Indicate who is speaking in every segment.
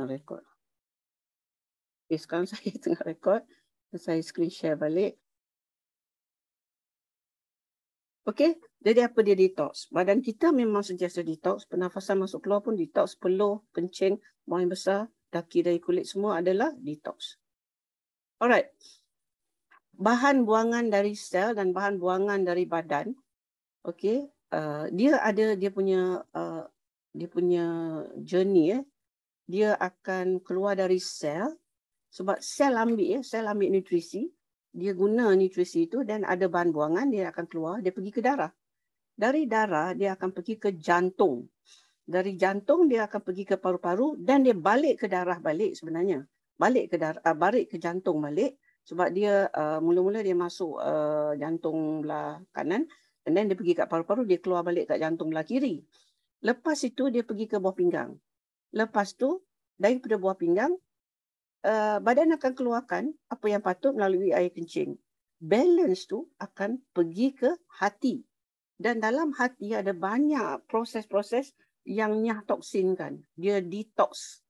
Speaker 1: Rekod. Okay, sekarang saya tengah rekod. Saya screen share balik. Okey, jadi apa dia detox? Badan kita memang sentiasa detox. Pernafasan masuk keluar pun detox. Peluh, kencing, buang air besar, daki dari kulit semua adalah detox. Alright. Bahan buangan dari sel dan bahan buangan dari badan, okey, dia ada dia punya journey. Dia akan keluar dari sel sebab sel ambil nutrisi, dia guna nutrisi itu dan ada bahan buangan, dia akan keluar, dia pergi ke darah. Dari darah dia akan pergi ke jantung. Dari jantung dia akan pergi ke paru-paru dan dia balik ke darah balik sebenarnya. Balik ke jantung balik sebab dia mula-mula dia masuk jantung belah kanan dan then dia pergi kat paru-paru, dia keluar balik kat jantung belah kiri. Lepas itu dia pergi ke buah pinggang. Lepas tu daripada buah pinggang badan akan keluarkan apa yang patut melalui air kencing. Balance tu akan pergi ke hati. Dan dalam hati ada banyak proses-proses yang nyah toksinkan. Dia detox.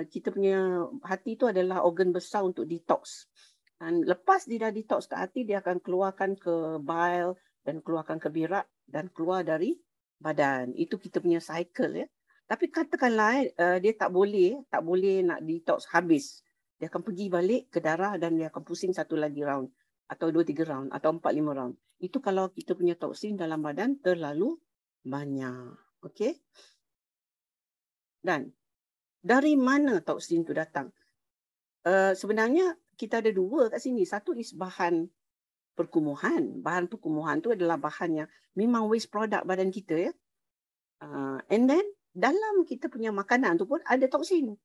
Speaker 1: Kita punya hati tu adalah organ besar untuk detox. Dan lepas dia dah detox ke hati, dia akan keluarkan ke bile dan keluarkan ke birak dan keluar dari badan. Itu kita punya cycle ya. Tapi katakanlah dia tak boleh nak detox habis. Dia akan pergi balik ke darah dan dia akan pusing satu lagi round. Atau 2-3 round atau 4-5 round. Itu kalau kita punya toksin dalam badan terlalu banyak. Okey? Dan dari mana toksin itu datang? Sebenarnya kita ada dua kat sini. Satu is bahan perkumuhan. Bahan perkumuhan tu adalah bahan yang memang waste product badan kita ya. And then dalam kita punya makanan tu pun ada toksin.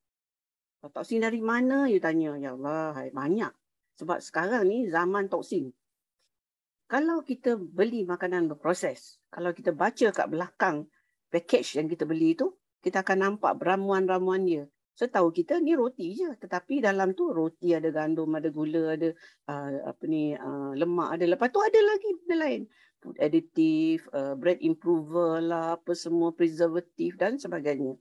Speaker 1: Toksin dari mana? You tanya. Ya Allah, banyak. Sebab sekarang ni zaman toksin. Kalau kita beli makanan berproses, kalau kita baca kat belakang package yang kita beli itu, kita akan nampak ramuan-ramuan dia. Setahu kita ni roti je, tetapi dalam tu roti ada gandum, ada gula, ada lemak ada. Lepas tu ada lagi benda lain. Food additive, bread improver lah, apa semua preservative dan sebagainya.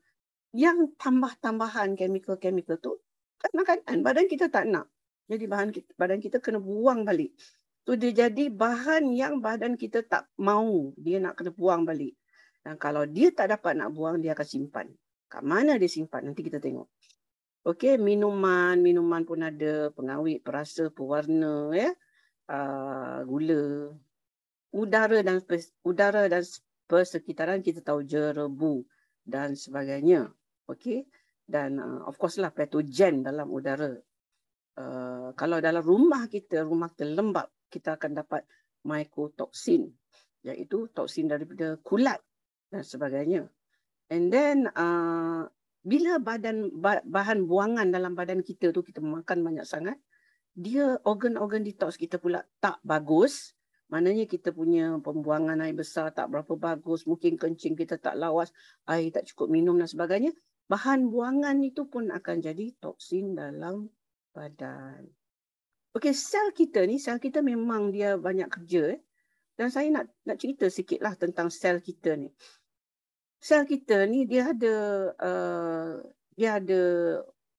Speaker 1: Yang tambah-tambahan chemical-chemical tu kat makanan, badan kita tak nak. Jadi badan kita kena buang balik. Tu dia jadi bahan yang badan kita tak mau, dia nak kena buang balik. Dan kalau dia tak dapat nak buang, dia akan simpan. Kat mana dia simpan? Nanti kita tengok. Okey, minuman pun ada, pengawet, perasa, pewarna, ya, gula. Udara dan persekitaran kita tahu jerebu dan sebagainya. Okey, dan of course lah patogen dalam udara. Kalau dalam rumah kita lembab, kita akan dapat mycotoxin, iaitu toksin daripada kulat dan sebagainya. And then bila bahan buangan dalam badan kita tu kita makan banyak sangat, dia organ-organ detox kita pula tak bagus. Maknanya kita punya pembuangan air besar tak berapa bagus, mungkin kencing kita tak lawas, air tak cukup minum dan sebagainya. Bahan buangan itu pun akan jadi toksin dalam badan. Okey, sel kita memang dia banyak kerja. Dan saya nak cerita sikitlah tentang sel kita ni. Sel kita ni dia ada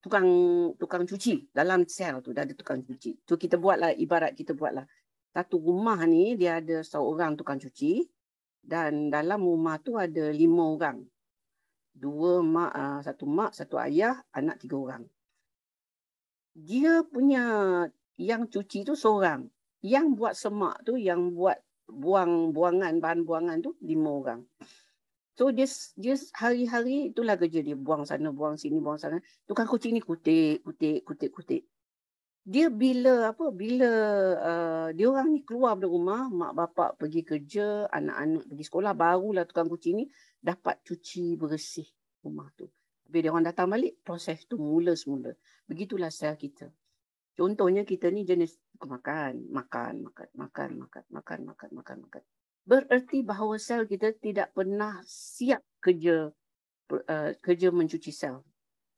Speaker 1: tukang cuci dalam sel tu, dah ada tukang cuci. Tu kita buatlah, ibarat kita buatlah satu rumah ni dia ada seorang tukang cuci dan dalam rumah tu ada 5 orang. 2 mak, satu mak, satu ayah, anak 3 orang. Dia punya yang cuci tu seorang. Yang buat semak tu, yang buat bahan buangan tu 5 orang. So dia hari-hari itulah kerja dia, buang sana, buang sini, buang sana. Tukang kucing ni kutik. Dia bila dia orang ni keluar dari rumah, mak bapak pergi kerja, anak-anak pergi sekolah, barulah tukang kucing ni dapat cuci bersih rumah tu. Bila dia orang datang balik, proses tu mula semula. Begitulah sel kita. Contohnya kita ni jenis makan. Bererti bahawa sel kita tidak pernah siap kerja mencuci sel.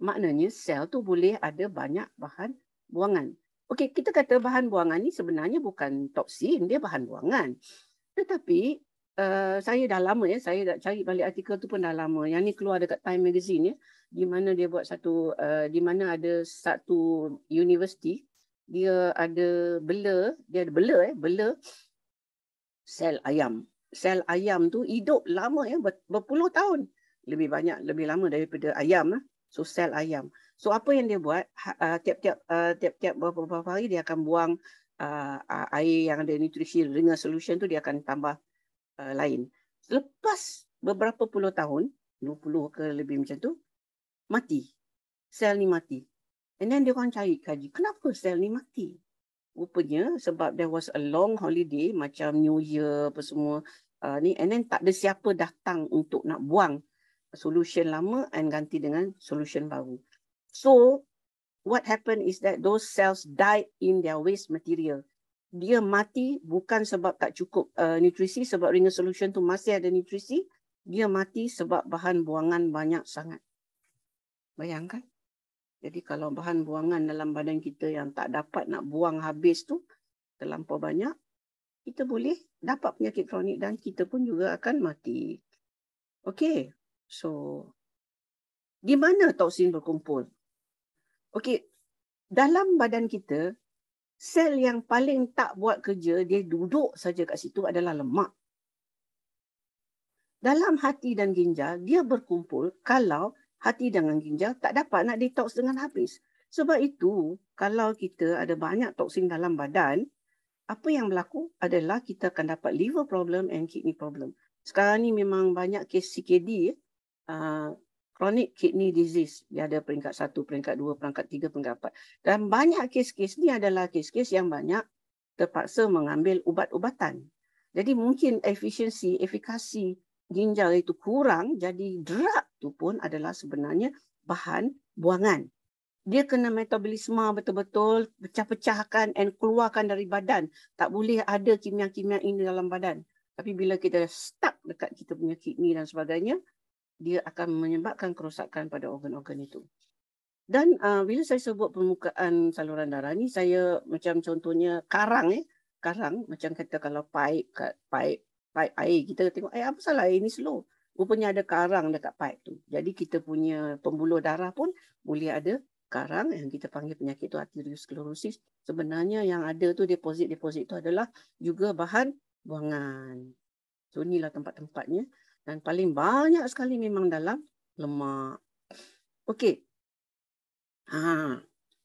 Speaker 1: Maknanya sel tu boleh ada banyak bahan buangan. Okey, kita kata bahan buangan ni sebenarnya bukan toksin, dia bahan buangan. Tetapi saya dah lama ya, saya dah cari balik artikel tu pun dah lama. Yang ni keluar dekat Time Magazine ya, di mana dia buat satu, di mana ada satu universiti, dia ada bela sel ayam. Sel ayam tu hidup lama ya, berpuluh tahun. Lebih lama daripada ayam lah. So sel ayam. So apa yang dia buat, tiap-tiap beberapa hari dia akan buang air yang ada nutrisi dengan solution tu dia akan tambah lain. Selepas beberapa puluh tahun, 20 ke lebih macam tu, mati. Sel ni mati. And then dia orang cari kaji, kenapa sel ni mati? Rupanya sebab there was a long holiday, macam New Year apa semua ni, and then tak ada siapa datang untuk nak buang solution lama and ganti dengan solution baru. So what happened is that those cells died in their waste material. Dia mati bukan sebab tak cukup nutrisi, sebab ringan solution tu masih ada nutrisi. Dia mati sebab bahan buangan banyak sangat. Bayangkan. Jadi kalau bahan buangan dalam badan kita yang tak dapat nak buang habis tu terlampau banyak, kita boleh dapat penyakit kronik dan kita pun juga akan mati. Okey. So, di mana toksin berkumpul? Okey. Dalam badan kita, sel yang paling tak buat kerja, dia duduk saja kat situ adalah lemak. Dalam hati dan ginjal, dia berkumpul kalau hati dengan ginjal tak dapat nak detox dengan habis. Sebab itu, kalau kita ada banyak toksin dalam badan, apa yang berlaku adalah kita akan dapat liver problem and kidney problem. Sekarang ni memang banyak kes CKD, chronic kidney disease. Dia ada peringkat 1, peringkat 2, peringkat 3, peringkat 4. Dan banyak kes-kes ni adalah kes-kes yang banyak terpaksa mengambil ubat-ubatan. Jadi mungkin efikasi ginjal itu kurang, jadi drug tu pun adalah sebenarnya bahan buangan. Dia kena metabolisme betul-betul, pecah-pecahkan and keluarkan dari badan. Tak boleh ada kimia-kimia ini dalam badan. Tapi bila kita stuck dekat kita punya kidney dan sebagainya, dia akan menyebabkan kerosakan pada organ-organ itu. Dan bila saya sebut permukaan saluran darah ni, saya macam contohnya karang macam kata kalau pipe air, kita tengok apa salah air ni slow. Rupanya ada karang dekat pipe tu. Jadi kita punya pembuluh darah pun boleh ada karang yang kita panggil penyakit tu arteriosklerosis. Sebenarnya yang ada tu deposit tu adalah juga bahan buangan. So inilah tempat-tempatnya. Dan paling banyak sekali memang dalam lemak. Okey.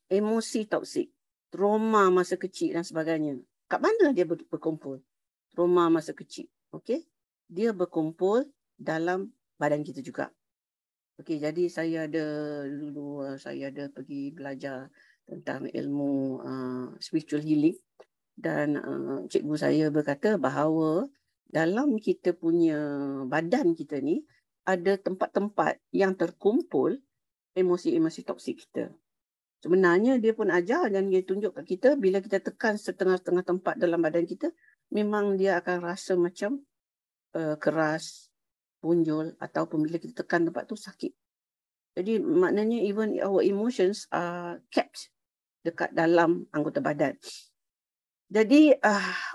Speaker 1: Emosi toksik, trauma masa kecil dan sebagainya. Kat mana dia berkumpul? Trauma masa kecil. Okey. Dia berkumpul dalam badan kita juga. Okey, jadi saya ada pergi belajar tentang ilmu spiritual healing dan cikgu saya berkata bahawa dalam kita punya badan kita ni ada tempat-tempat yang terkumpul emosi-emosi toksik kita. Sebenarnya dia pun ajar dan dia tunjuk kat kita bila kita tekan setengah-setengah tempat dalam badan kita, memang dia akan rasa macam keras, punjul, ataupun bila kita tekan tempat tu sakit. Jadi maknanya even our emotions are kept dekat dalam anggota badan. Jadi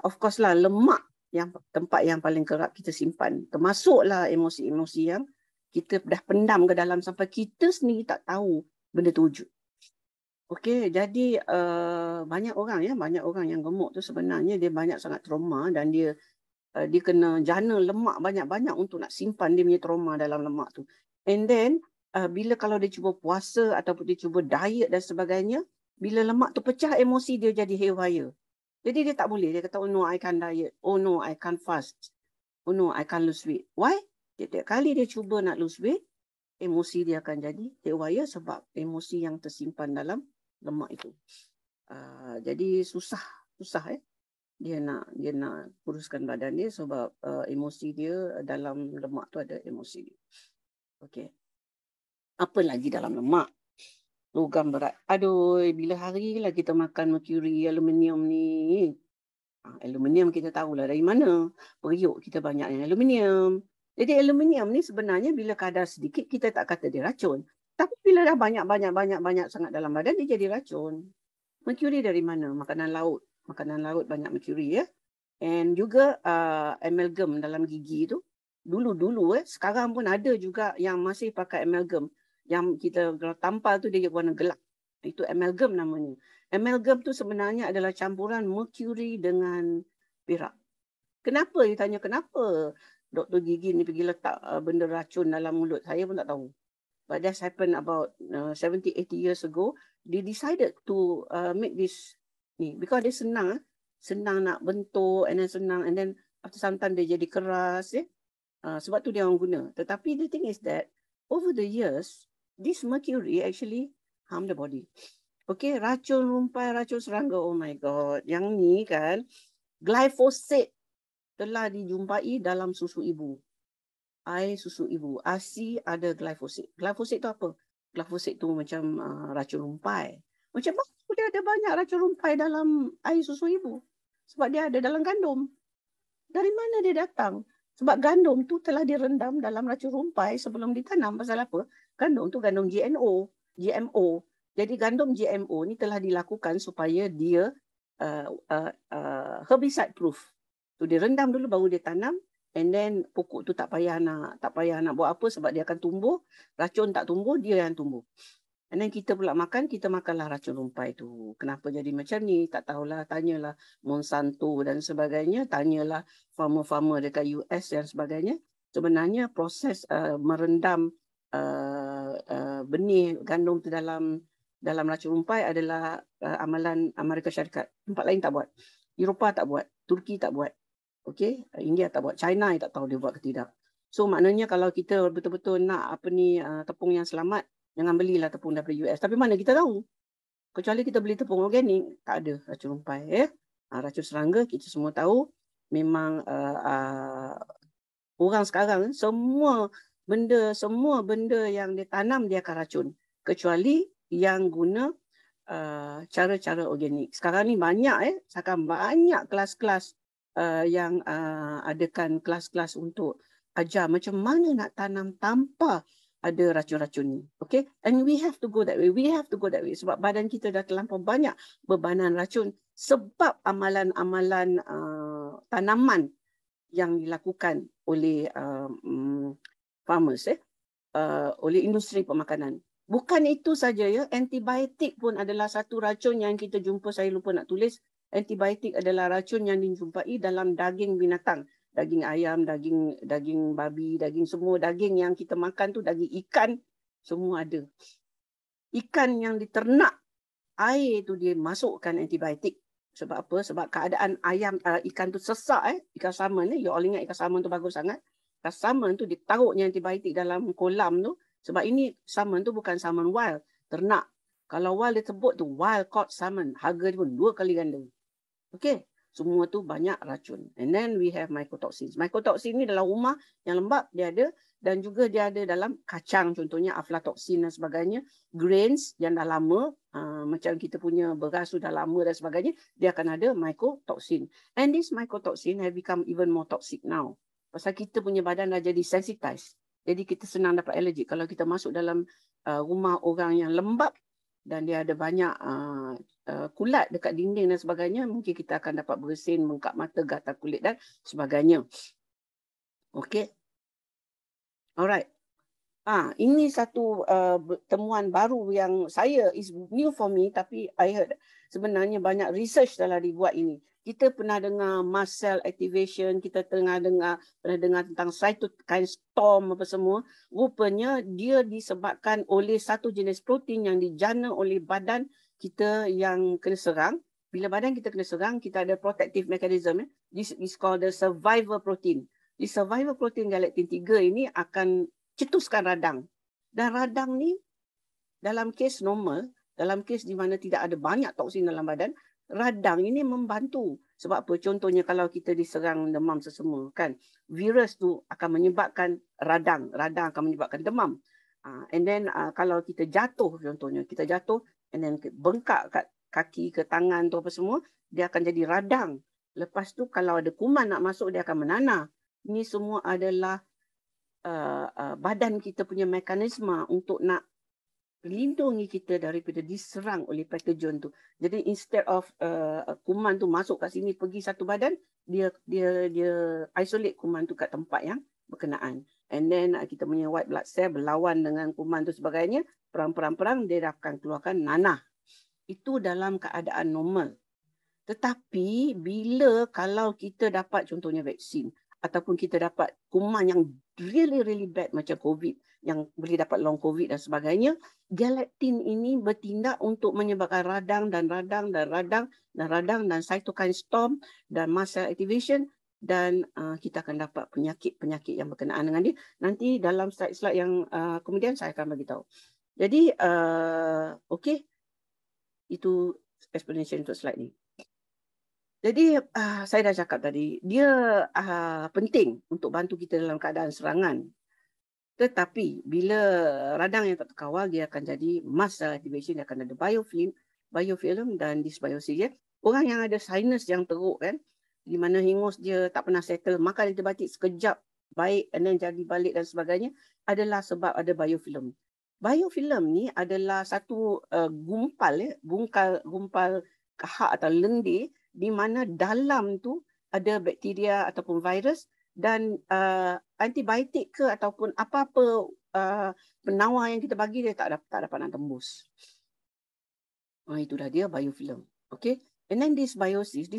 Speaker 1: of course lah lemak yang tempat yang paling kerap kita simpan. Termasuklah emosi-emosi yang kita dah pendam ke dalam sampai kita sendiri tak tahu benda tu wujud. Okey, jadi banyak orang yang gemuk tu sebenarnya dia banyak sangat trauma dan dia kena jana lemak banyak-banyak untuk nak simpan dia punya trauma dalam lemak tu. And then bila kalau dia cuba puasa ataupun dia cuba diet dan sebagainya, bila lemak tu pecah, emosi dia jadi haywire. Jadi dia tak boleh. Dia kata, oh no, I can't diet. Oh no, I can't fast. Oh no, I can't lose weight. Why? Setiap kali dia cuba nak lose weight, emosi dia akan jadi haywire sebab emosi yang tersimpan dalam lemak itu. Jadi susah dia nak kuruskan badan dia sebab emosi dia dalam lemak tu ada emosi dia. Okey. Apa lagi dalam lemak? Logam berat. Aduh, bila hari lah kita makan merkuri, aluminium ni. Aluminium kita tahulah dari mana. Periuk kita banyak yang aluminium. Jadi aluminium ni sebenarnya bila kadar sedikit kita tak kata dia racun. Tapi bila dah banyak sangat dalam badan dia jadi racun. Merkuri dari mana? Makanan laut. Makanan laut banyak merkuri ya. And juga amalgam dalam gigi tu. Dulu-dulu sekarang pun ada juga yang masih pakai amalgam. Yang kita kalau tampal tu dia warna gelap. Itu amalgam namanya. Amalgam tu sebenarnya adalah campuran mercury dengan perak. Kenapa? Dia tanya kenapa doktor gigi ni pergi letak benda racun dalam mulut. Saya pun tak tahu. But that's happened about 70-80 years ago. They decided to make this ni because dia senang. Senang nak bentuk and then after some time dia jadi keras. Sebab tu dia orang guna. Tetapi the thing is that over the years, this mercury actually harm the body. Okay, racun rumpai, racun serangga. Oh my God. Yang ni kan, glyphosate telah dijumpai dalam susu ibu. Air susu ibu. ASI ada glyphosate. Glyphosate tu apa? Glyphosate tu macam racun rumpai. Macam mana dia ada banyak racun rumpai dalam air susu ibu? Sebab dia ada dalam gandum. Dari mana dia datang? Sebab gandum tu telah direndam dalam racun rumpai sebelum ditanam. Pasal apa? Gandum tu gandum GMO. Jadi gandum GMO ni telah dilakukan supaya dia herbicide proof. Tu direndam dulu baru dia tanam. And then pokok tu tak payah nak buat apa sebab dia akan tumbuh. Racun tak tumbuh, dia yang tumbuh. And then kita pula makan, kita makanlah racun rumpai tu. Kenapa jadi macam ni? Tak tahulah, tanyalah Monsanto dan sebagainya. Tanyalah farmer-farmer dekat US dan sebagainya. Sebenarnya proses merendam benih gandum tu dalam racun rumpai adalah amalan Amerika Syarikat. Tempat lain tak buat. Eropah tak buat. Turki tak buat. Okay, India tak buat, China tak tahu dia buat ke tidak. So maknanya kalau kita betul-betul nak tepung yang selamat, jangan belilah tepung daripada US. Tapi mana kita tahu? Kecuali kita beli tepung organik, tak ada racun rumpai. Racun serangga kita semua tahu. Memang orang sekarang semua benda yang ditanam dia akan racun. Kecuali yang guna cara-cara organik. Sekarang ni banyak sekarang banyak kelas-kelas yang adakan kelas-kelas untuk ajar macam mana nak tanam tanpa ada racun-racun ni. Okay? And we have to go that way. Sebab badan kita dah terlampau banyak bebanan racun sebab amalan-amalan tanaman yang dilakukan oleh farmers, oleh industri pemakanan. Bukan itu saja antibiotik pun adalah satu racun yang kita jumpa, saya lupa nak tulis. Antibiotik adalah racun yang dijumpai dalam daging binatang. Daging ayam, daging babi, daging semua. Daging yang kita makan tu, daging ikan, semua ada. Ikan yang diternak, air tu dia masukkan antibiotik. Sebab apa? Sebab keadaan ikan tu sesak. Ikan salmon ni, you all ingat ikan salmon tu bagus sangat. Ikan salmon tu ditaruhnya antibiotik dalam kolam tu. Sebab ini salmon tu bukan salmon wild, ternak. Kalau wild dia sebut tu wild caught salmon. Harga dia pun 2 kali ganda. Okay, semua tu banyak racun. And then we have mycotoxins. Mycotoxin ni dalam rumah yang lembap dia ada. Dan juga dia ada dalam kacang, contohnya aflatoxin dan sebagainya. Grains yang dah lama, macam kita punya beras sudah lama dan sebagainya, dia akan ada mycotoxin. And this mycotoxin have become even more toxic now. Pasal kita punya badan dah jadi sensitized. Jadi kita senang dapat alergi. Kalau kita masuk dalam rumah orang yang lembap, dan dia ada banyak kulat dekat dinding dan sebagainya, mungkin kita akan dapat bersin, bengkak mata, gatal kulit dan sebagainya. Okay. Alright. Ini satu temuan baru yang saya is new for me, tapi I heard sebenarnya banyak research telah dibuat ini. Kita pernah dengar mast cell activation, kita pernah dengar tentang cytokine storm apa semua. Rupanya dia disebabkan oleh satu jenis protein yang dijana oleh badan kita yang kena serang. Bila badan kita kena serang, kita ada protective mechanism. This is called the survivor protein. Di survivor protein galactin 3 ini akan cetuskan radang. Dan radang ni dalam kes normal, dalam kes di mana tidak ada banyak toksin dalam badan, radang ini membantu. Sebab apa? Contohnya kalau kita diserang demam sesama, kan, virus tu akan menyebabkan radang. Radang akan menyebabkan demam. And then kalau kita jatuh, contohnya kita jatuh and then bengkak kat kaki ke tangan tu apa semua, dia akan jadi radang. Lepas tu kalau ada kuman nak masuk, dia akan menanah. Ini semua adalah badan kita punya mekanisme untuk nak lindungi kita daripada diserang oleh pathogen tu. Jadi instead of kuman tu masuk kat sini pergi satu badan, dia isolate kuman tu kat tempat yang berkenaan. And then kita punya white blood cell berlawan dengan kuman tu sebagainya, perang dia akan keluarkan nanah. Itu dalam keadaan normal. Tetapi bila kalau kita dapat contohnya vaksin ataupun kita dapat kuman yang really bad macam COVID, yang boleh dapat long COVID dan sebagainya, galectin ini bertindak untuk menyebabkan radang dan cytokine storm dan mast cell activation, dan kita akan dapat penyakit yang berkenaan dengan dia. Nanti dalam slide-slide yang kemudian saya akan bagi tahu. Jadi okey, itu explanation untuk slide ni. Jadi saya dah cakap tadi, dia penting untuk bantu kita dalam keadaan serangan. Tetapi bila radang yang tak terkawal, dia akan jadi mast cell activation, dia akan ada biofilm dan dysbiosis. Orang yang ada sinus yang teruk kan, di mana hingus dia tak pernah settle, makan antibiotik sekejap baik and then jadi balik dan sebagainya, adalah sebab ada biofilm. Biofilm ni adalah satu gumpal kahak atau lendir di mana dalam tu ada bakteria ataupun virus, dan antibiotik ke ataupun apa-apa penawar yang kita bagi dia tak dapat nak tembus. Itulah dia biofilm. Okay. And then dysbiosis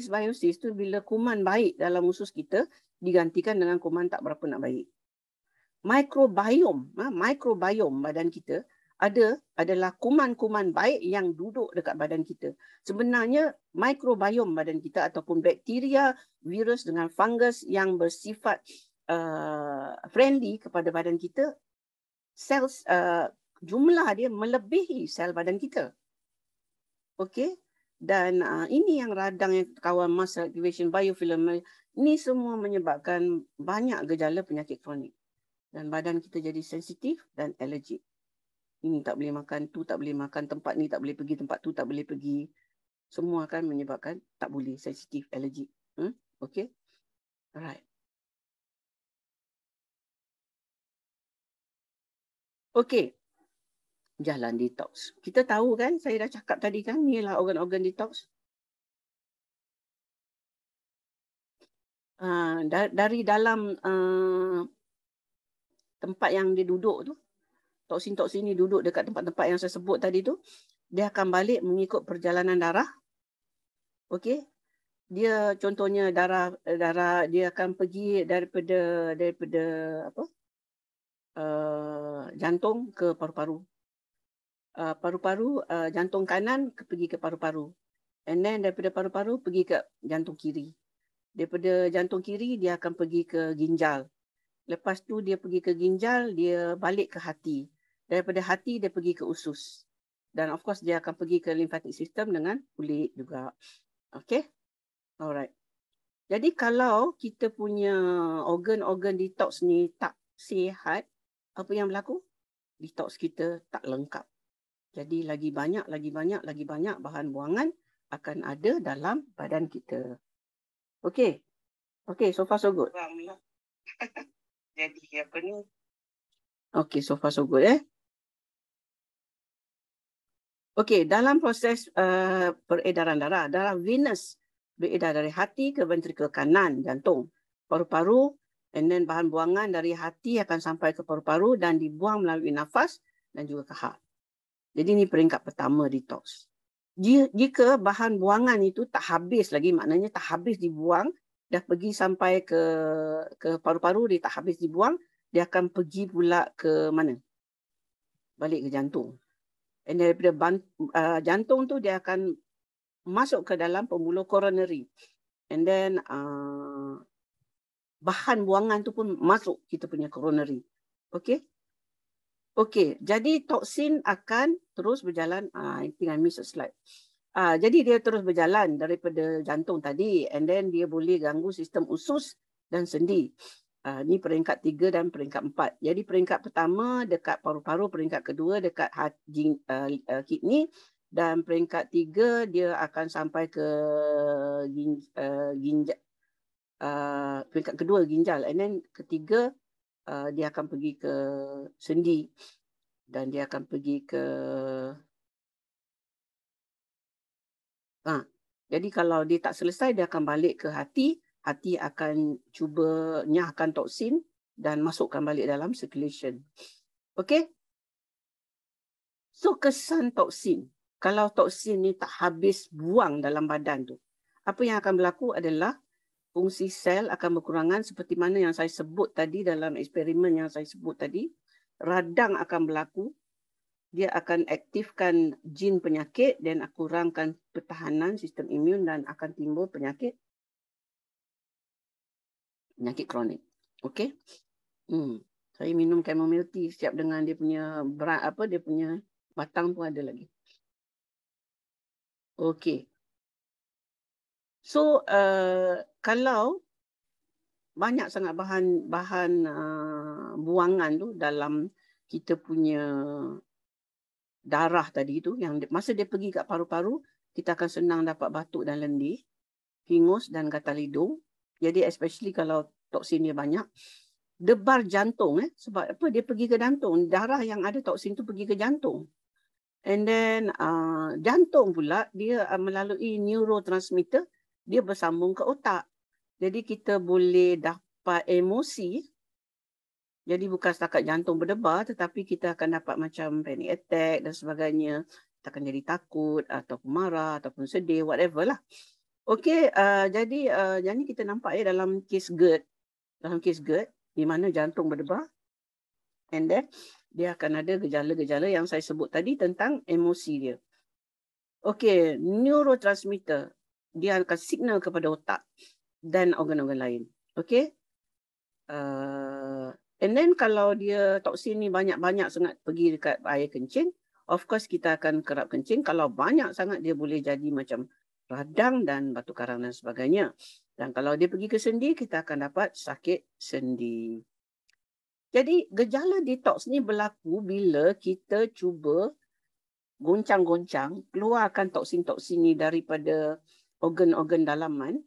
Speaker 1: tu bila kuman baik dalam usus kita digantikan dengan kuman tak berapa nak baik. Microbiome badan kita adalah kuman-kuman baik yang duduk dekat badan kita. Sebenarnya microbiome badan kita ataupun bakteria, virus dengan fungus yang bersifat friendly kepada badan kita, jumlah dia melebihi sel badan kita. Okey, dan ini yang radang yang kawan mast cell activation, biofilm, ini semua menyebabkan banyak gejala penyakit kronik. Dan badan kita jadi sensitif dan alergik. Ini tak boleh makan, tu tak boleh makan, tempat ni tak boleh pergi, tempat tu tak boleh pergi. Semua akan menyebabkan tak boleh, sensitif, alergik. Okay. Alright. Okay. Jalan detox. Kita tahu kan, saya dah cakap tadi kan, ni lah organ-organ detox. Dari dalam tempat yang dia duduk tu, toksin-toksin ni duduk dekat tempat-tempat yang saya sebut tadi tu, dia akan balik mengikut perjalanan darah. Okey. Dia contohnya darah dia akan pergi daripada apa? Jantung ke paru-paru. Paru-paru, jantung kanan pergi ke paru-paru. And then daripada paru-paru pergi ke jantung kiri. Daripada jantung kiri dia akan pergi ke ginjal. Lepas tu dia pergi ke ginjal, dia balik ke hati. Daripada hati dia pergi ke usus. Dan of course dia akan pergi ke lymphatic system dengan kulit juga. Okay? Alright. Jadi kalau kita punya organ-organ detox ni tak sihat, apa yang berlaku? Detox kita tak lengkap. Jadi lagi banyak bahan buangan akan ada dalam badan kita. Okay? Okay, so far so good. Jadi apa ni? Okay, so far so good Okay, dalam proses peredaran darah venous beredar dari hati ke ventricle kanan, jantung, paru-paru, and then bahan buangan dari hati akan sampai ke paru-paru dan dibuang melalui nafas dan juga kahak. Jadi ini peringkat pertama detox. Jika bahan buangan itu tak habis lagi, maknanya tak habis dibuang, dah pergi sampai ke paru-paru, dia tak habis dibuang, dia akan pergi pula ke mana? Balik ke jantung. Dan daripada jantung tu dia akan masuk ke dalam pembuluh coronary. And then bahan buangan tu pun masuk kita punya coronary. Okay? Okay, jadi toksin akan terus berjalan. I think I miss a slide. Jadi dia terus berjalan daripada jantung tadi, and then dia boleh ganggu sistem usus dan sendi. Ni peringkat 3 dan peringkat 4. Jadi peringkat pertama dekat paru-paru, peringkat kedua dekat kidney, dan peringkat 3 dia akan sampai ke ginjal. Peringkat kedua ginjal, and then ketiga dia akan pergi ke sendi. dan dia akan pergi ke jadi kalau dia tak selesai, dia akan balik ke hati. Hati akan cuba nyahkan toksin dan masukkan balik dalam circulation. Okey? So kesan toksin. Kalau toksin ni tak habis buang dalam badan tu, apa yang akan berlaku adalah fungsi sel akan berkurangan seperti mana yang saya sebut tadi dalam eksperimen yang saya sebut tadi. Radang akan berlaku. Dia akan aktifkan jin penyakit dan kurangkan pertahanan sistem imun dan akan timbul penyakit kronik. Okey? Saya minum chamomile tea siap dengan dia punya dia punya batang pun ada lagi. Okey. So kalau banyak sangat bahan buangan tu dalam kita punya darah tadi tu, yang masa dia pergi kat paru-paru, kita akan senang dapat batuk dan lendir, hingus dan gatal hidung. Jadi especially kalau toksin dia banyak. Debar jantung, sebab apa? Dia pergi ke jantung. Darah yang ada toksin tu pergi ke jantung. And then jantung pula, dia melalui neurotransmitter, dia bersambung ke otak. Jadi kita boleh dapat emosi. Jadi bukan setakat jantung berdebar, tetapi kita akan dapat macam panic attack dan sebagainya. Kita akan jadi takut, ataupun marah, ataupun sedih, whatever lah. Okey, jadi kita nampak dalam kes GERD. Dalam kes GERD, di mana jantung berdebar. And then, dia akan ada gejala-gejala yang saya sebut tadi tentang emosi dia. Okey, neurotransmitter. Dia akan signal kepada otak dan organ-organ lain. Okey. And then kalau dia toksin ni banyak-banyak sangat pergi dekat air kencing, of course kita akan kerap kencing. Kalau banyak sangat dia boleh jadi macam radang dan batuk karang dan sebagainya. Dan kalau dia pergi ke sendi, kita akan dapat sakit sendi. Jadi gejala detox ni berlaku bila kita cuba goncang-goncang, keluarkan toksin-toksin ni daripada organ-organ dalaman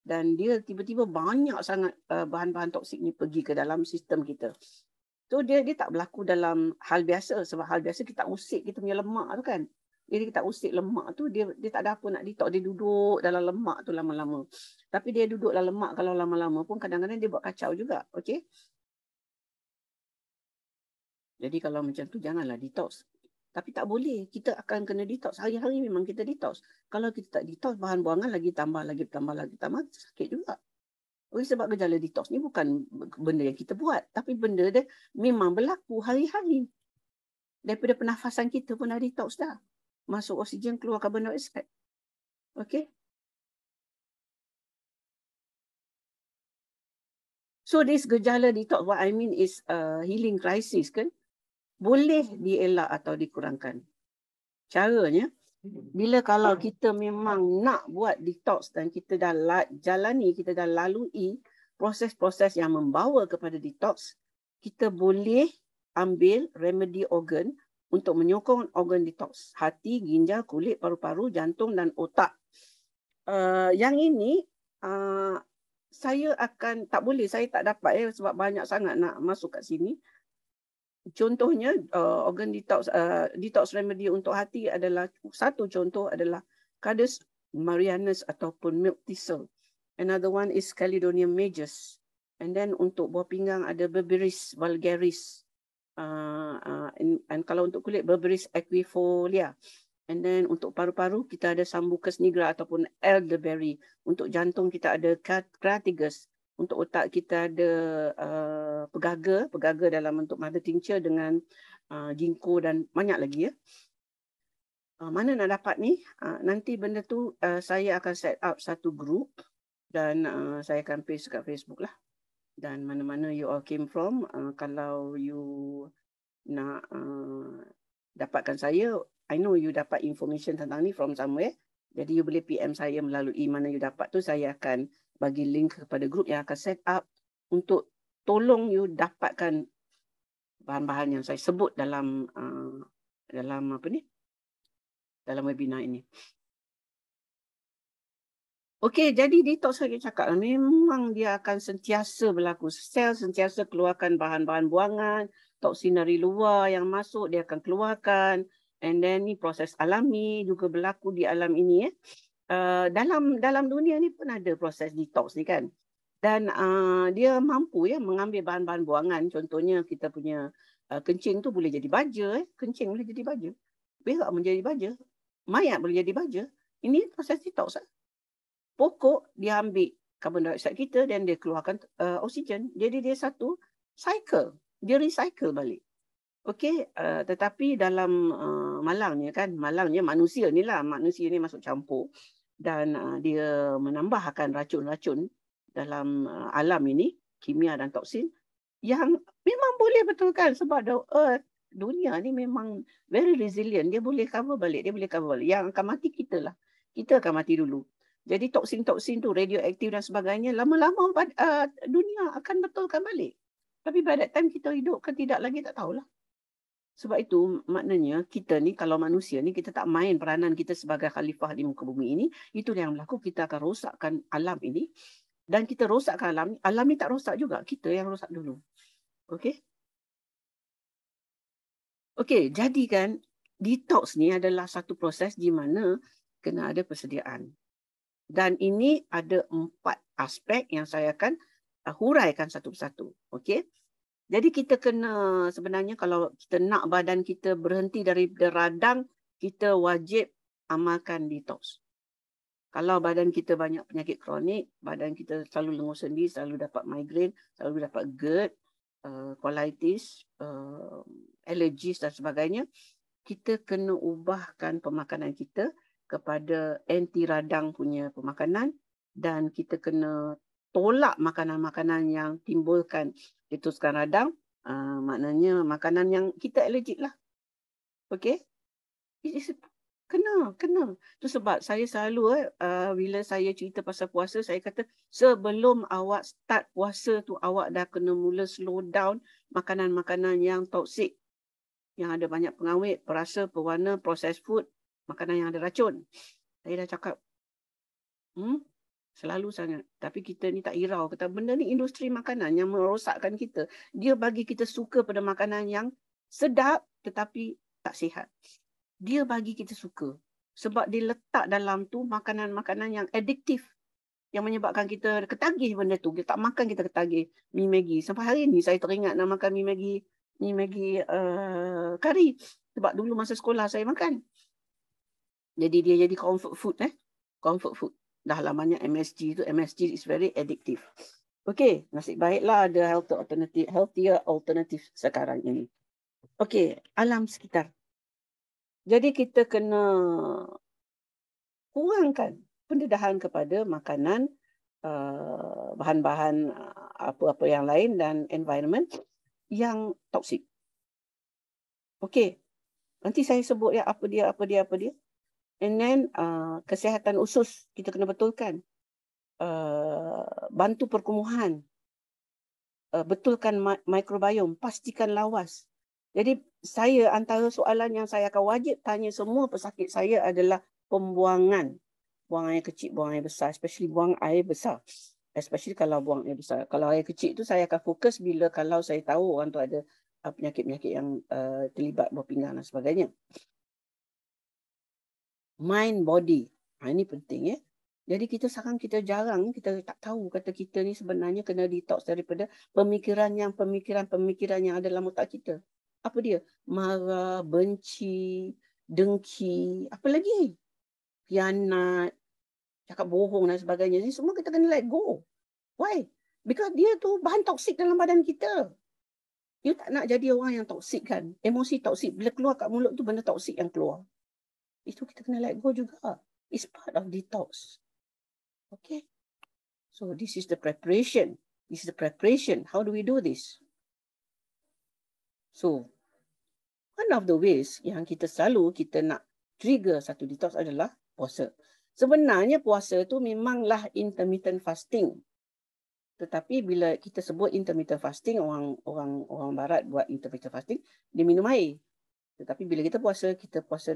Speaker 1: dan dia tiba-tiba banyak sangat bahan-bahan toksik ni pergi ke dalam sistem kita. So dia tak berlaku dalam hal biasa, sebab hal biasa kita usik kita punya lemak tu kan. Jadi kita usik lemak tu, dia tak ada apa nak detox, dia duduk dalam lemak tu lama-lama. Tapi dia duduk dalam lemak kalau lama-lama pun kadang-kadang dia buat kacau juga. Okey. Jadi kalau macam tu janganlah detox. Tapi tak boleh. Kita akan kena detox. Hari-hari memang kita detox. Kalau kita tak detox, bahan buangan lagi tambah, sakit juga. Sebab gejala detox ni bukan benda yang kita buat. Tapi benda dia memang berlaku hari-hari. Daripada pernafasan kita pun dah detox dah. Masuk oksigen, keluar karbon dioksida. Okay. So this gejala detox, what I mean is healing crisis kan. Boleh dielak atau dikurangkan. Caranya, bila kalau kita memang nak buat detox dan kita dah jalani, kita dah lalui proses-proses yang membawa kepada detox, kita boleh ambil remedy organ untuk menyokong organ detox. Hati, ginjal, kulit, paru-paru, jantung dan otak. Yang ini, saya akan, tak boleh, saya tak dapat sebab banyak sangat nak masuk kat sini. Contohnya organ detox remedy untuk hati adalah satu contoh adalah Cardus marianus ataupun milk thistle. Another one is Calydonium majus. And then untuk buah pinggang ada Berberis vulgaris. And kalau untuk kulit Berberis equifolia. And then untuk paru-paru kita ada Sambucus nigra ataupun elderberry. Untuk jantung kita ada Crataegus. Untuk otak kita ada pegaga dalam bentuk mother tincture dengan ginkgo dan banyak lagi ya. Mana nak dapat ni? Nanti benda tu saya akan set up satu group dan saya akan paste kat Facebook lah. Dan mana-mana you all came from, kalau you nak dapatkan saya, I know you dapat information tentang ni from somewhere. Jadi you boleh PM saya melalui mana you dapat tu, saya akan bagi link kepada grup yang akan set up untuk tolong you dapatkan bahan-bahan yang saya sebut dalam dalam webinar ini. Okey, jadi detox saya cakap memang dia akan sentiasa berlaku. Sel sentiasa keluarkan bahan-bahan buangan, toksin dari luar yang masuk dia akan keluarkan, and then ni proses alami juga berlaku di alam ini. Dalam dunia ni pun ada proses detox ni kan, dan dia mampu ya mengambil bahan-bahan buangan. Contohnya kita punya kencing tu boleh jadi baja, kencing boleh jadi baja, berak menjadi baja, mayat boleh jadi baja. Ini proses detox. Pokok dia ambil carbon dioxide kita dan dia keluarkan oksigen. Jadi dia satu cycle, dia recycle balik. Okey, tetapi dalam malangnya manusia ni masuk campur dan dia menambahkan racun-racun dalam alam ini, kimia dan toksin yang memang boleh betulkan sebab dunia ni memang very resilient, dia boleh cover balik. Yang akan mati kita lah. Kita akan mati dulu. Jadi toksin-toksin tu radioaktif dan sebagainya, lama-lama dunia akan betulkan balik. Tapi by that time kita hidup ke tidak lagi tak tahulah. Sebab itu maknanya kita ni kalau manusia ni kita tak main peranan kita sebagai khalifah di muka bumi ini, itu yang berlaku, kita akan rosakkan alam ini. Dan kita rosakkan alam ni tak rosak juga, kita yang rosak dulu. Okey? Okey, jadi kan detox ni adalah satu proses di mana kena ada persediaan. Dan ini ada 4 aspek yang saya akan huraikan satu persatu. Okey? Jadi kita kena, sebenarnya kalau kita nak badan kita berhenti dari radang, kita wajib amalkan detox. Kalau badan kita banyak penyakit kronik, badan kita selalu lenguh sendi, selalu dapat migraine, selalu dapat GERD, colitis, allergies dan sebagainya, kita kena ubahkan pemakanan kita kepada anti radang punya pemakanan, dan kita kena tolak makanan-makanan yang timbulkan letuskan radang, maknanya makanan yang kita allergic lah. Okey? Kena. Itu sebab saya selalu bila saya cerita pasal puasa, saya kata sebelum awak start puasa tu, awak dah kena mula slow down makanan-makanan yang toksik, yang ada banyak pengawet, perasa, pewarna, processed food, makanan yang ada racun. Saya dah cakap selalu sangat. Tapi kita ni tak hirau. Kata benda ni industri makanan yang merosakkan kita. Dia bagi kita suka pada makanan yang sedap tetapi tak sihat. Dia bagi kita suka. Sebab dia letak dalam tu makanan-makanan yang adiktif. Yang menyebabkan kita ketagih benda tu. Kita tak makan, kita ketagih. Mi Maggi. Sampai hari ni saya teringat nak makan mi Maggi kari. Sebab dulu masa sekolah saya makan. Jadi dia jadi comfort food. Comfort food. Dah lamanya MSG tu. MSG is very addictive. Okey, nasib baiklah ada healthier alternative sekarang ini. Okey, alam sekitar. Jadi kita kena kurangkan pendedahan kepada makanan, bahan-bahan apa-apa yang lain dan environment yang toksik. Okey, nanti saya sebut ya apa dia. And then kesihatan usus kita kena betulkan. Bantu perkumuhan. Betulkan mikrobiom, pastikan lawas. Jadi saya antara soalan yang saya akan wajib tanya semua pesakit saya adalah pembuangan. Buang air kecil, buang air besar, especially buang air besar. Especially kalau buang air besar. Kalau air kecil tu saya akan fokus bila kalau saya tahu orang tu ada penyakit-penyakit yang terlibat buah pinggang dan sebagainya. Mind, body. Ini penting ya. Jadi kita jarang, kita tak tahu kata kita ni sebenarnya kena detox daripada pemikiran yang ada dalam otak kita. Apa dia? Marah, benci, dengki, apa lagi? Khianat, cakap bohong dan sebagainya. Ini semua kita kena let go. Why? Because dia tu bahan toksik dalam badan kita. You tak nak jadi orang yang toksik kan? Emosi toksik. Bila keluar kat mulut tu benda toksik yang keluar. Itu kita kena let go juga. It's part of detox. Okay. So this is the preparation. How do we do this? So, one of the ways yang kita nak trigger satu detox adalah puasa. Sebenarnya puasa tu memanglah intermittent fasting. Tetapi bila kita sebut intermittent fasting, orang barat buat intermittent fasting, dia minum air. Tetapi bila kita puasa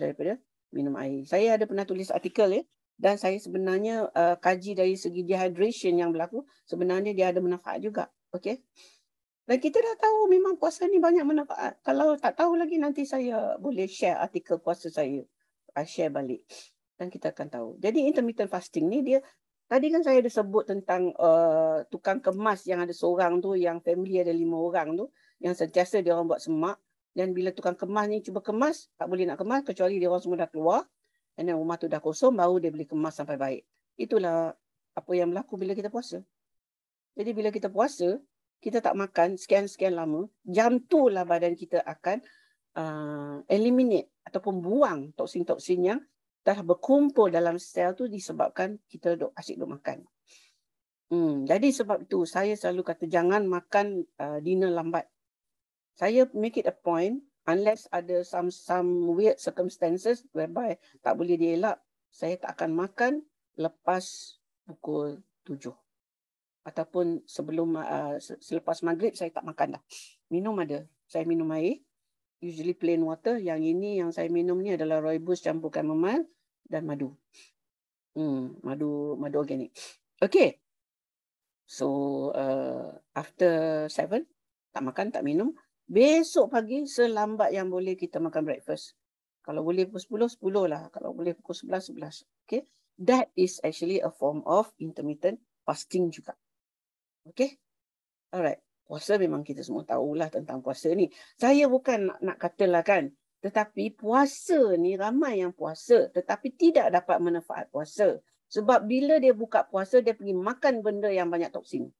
Speaker 1: daripada minum air. Saya ada pernah tulis artikel ya, dan saya sebenarnya kaji dari segi dehydration yang berlaku, sebenarnya dia ada manfaat juga. Okey. Dan kita dah tahu memang puasa ni banyak manfaat. Kalau tak tahu lagi nanti saya boleh share artikel puasa saya. I share balik. Dan kita akan tahu. Jadi intermittent fasting ni dia, tadi kan saya ada sebut tentang tukang kemas yang ada seorang tu, yang family ada 5 orang tu, yang sentiasa dia orang buat semak. Dan bila tukang kemas ni cuba kemas, tak boleh nak kemas kecuali dia orang semua dah keluar. Dan rumah tu dah kosong, baru dia boleh kemas sampai baik. Itulah apa yang berlaku bila kita puasa. Jadi bila kita puasa, kita tak makan sekian-sekian lama, jam tu lah badan kita akan eliminate ataupun buang toksin-toksin yang telah berkumpul dalam sel tu disebabkan kita asyik duk makan. Jadi sebab itu saya selalu kata jangan makan dinner lambat. Saya make it a point, unless ada some weird circumstances whereby tak boleh dielak, saya tak akan makan lepas pukul 7. Ataupun sebelum selepas maghrib saya tak makan dah. Minum ada. Saya minum air. Usually plain water. Yang ini yang saya minum ni adalah rooibos campur chamomile dan madu. Madu organik. Okay. So after 7 tak makan, tak minum. Besok pagi selambat yang boleh kita makan breakfast. Kalau boleh pukul 10, 10 lah. Kalau boleh pukul 11, 11. Okay. That is actually a form of intermittent fasting juga. Okay. Alright. Puasa memang kita semua tahulah tentang puasa ni. Saya bukan nak katalah kan. Tetapi puasa ni ramai yang puasa. Tetapi tidak dapat manfaat puasa. Sebab bila dia buka puasa, dia pergi makan benda yang banyak toksin.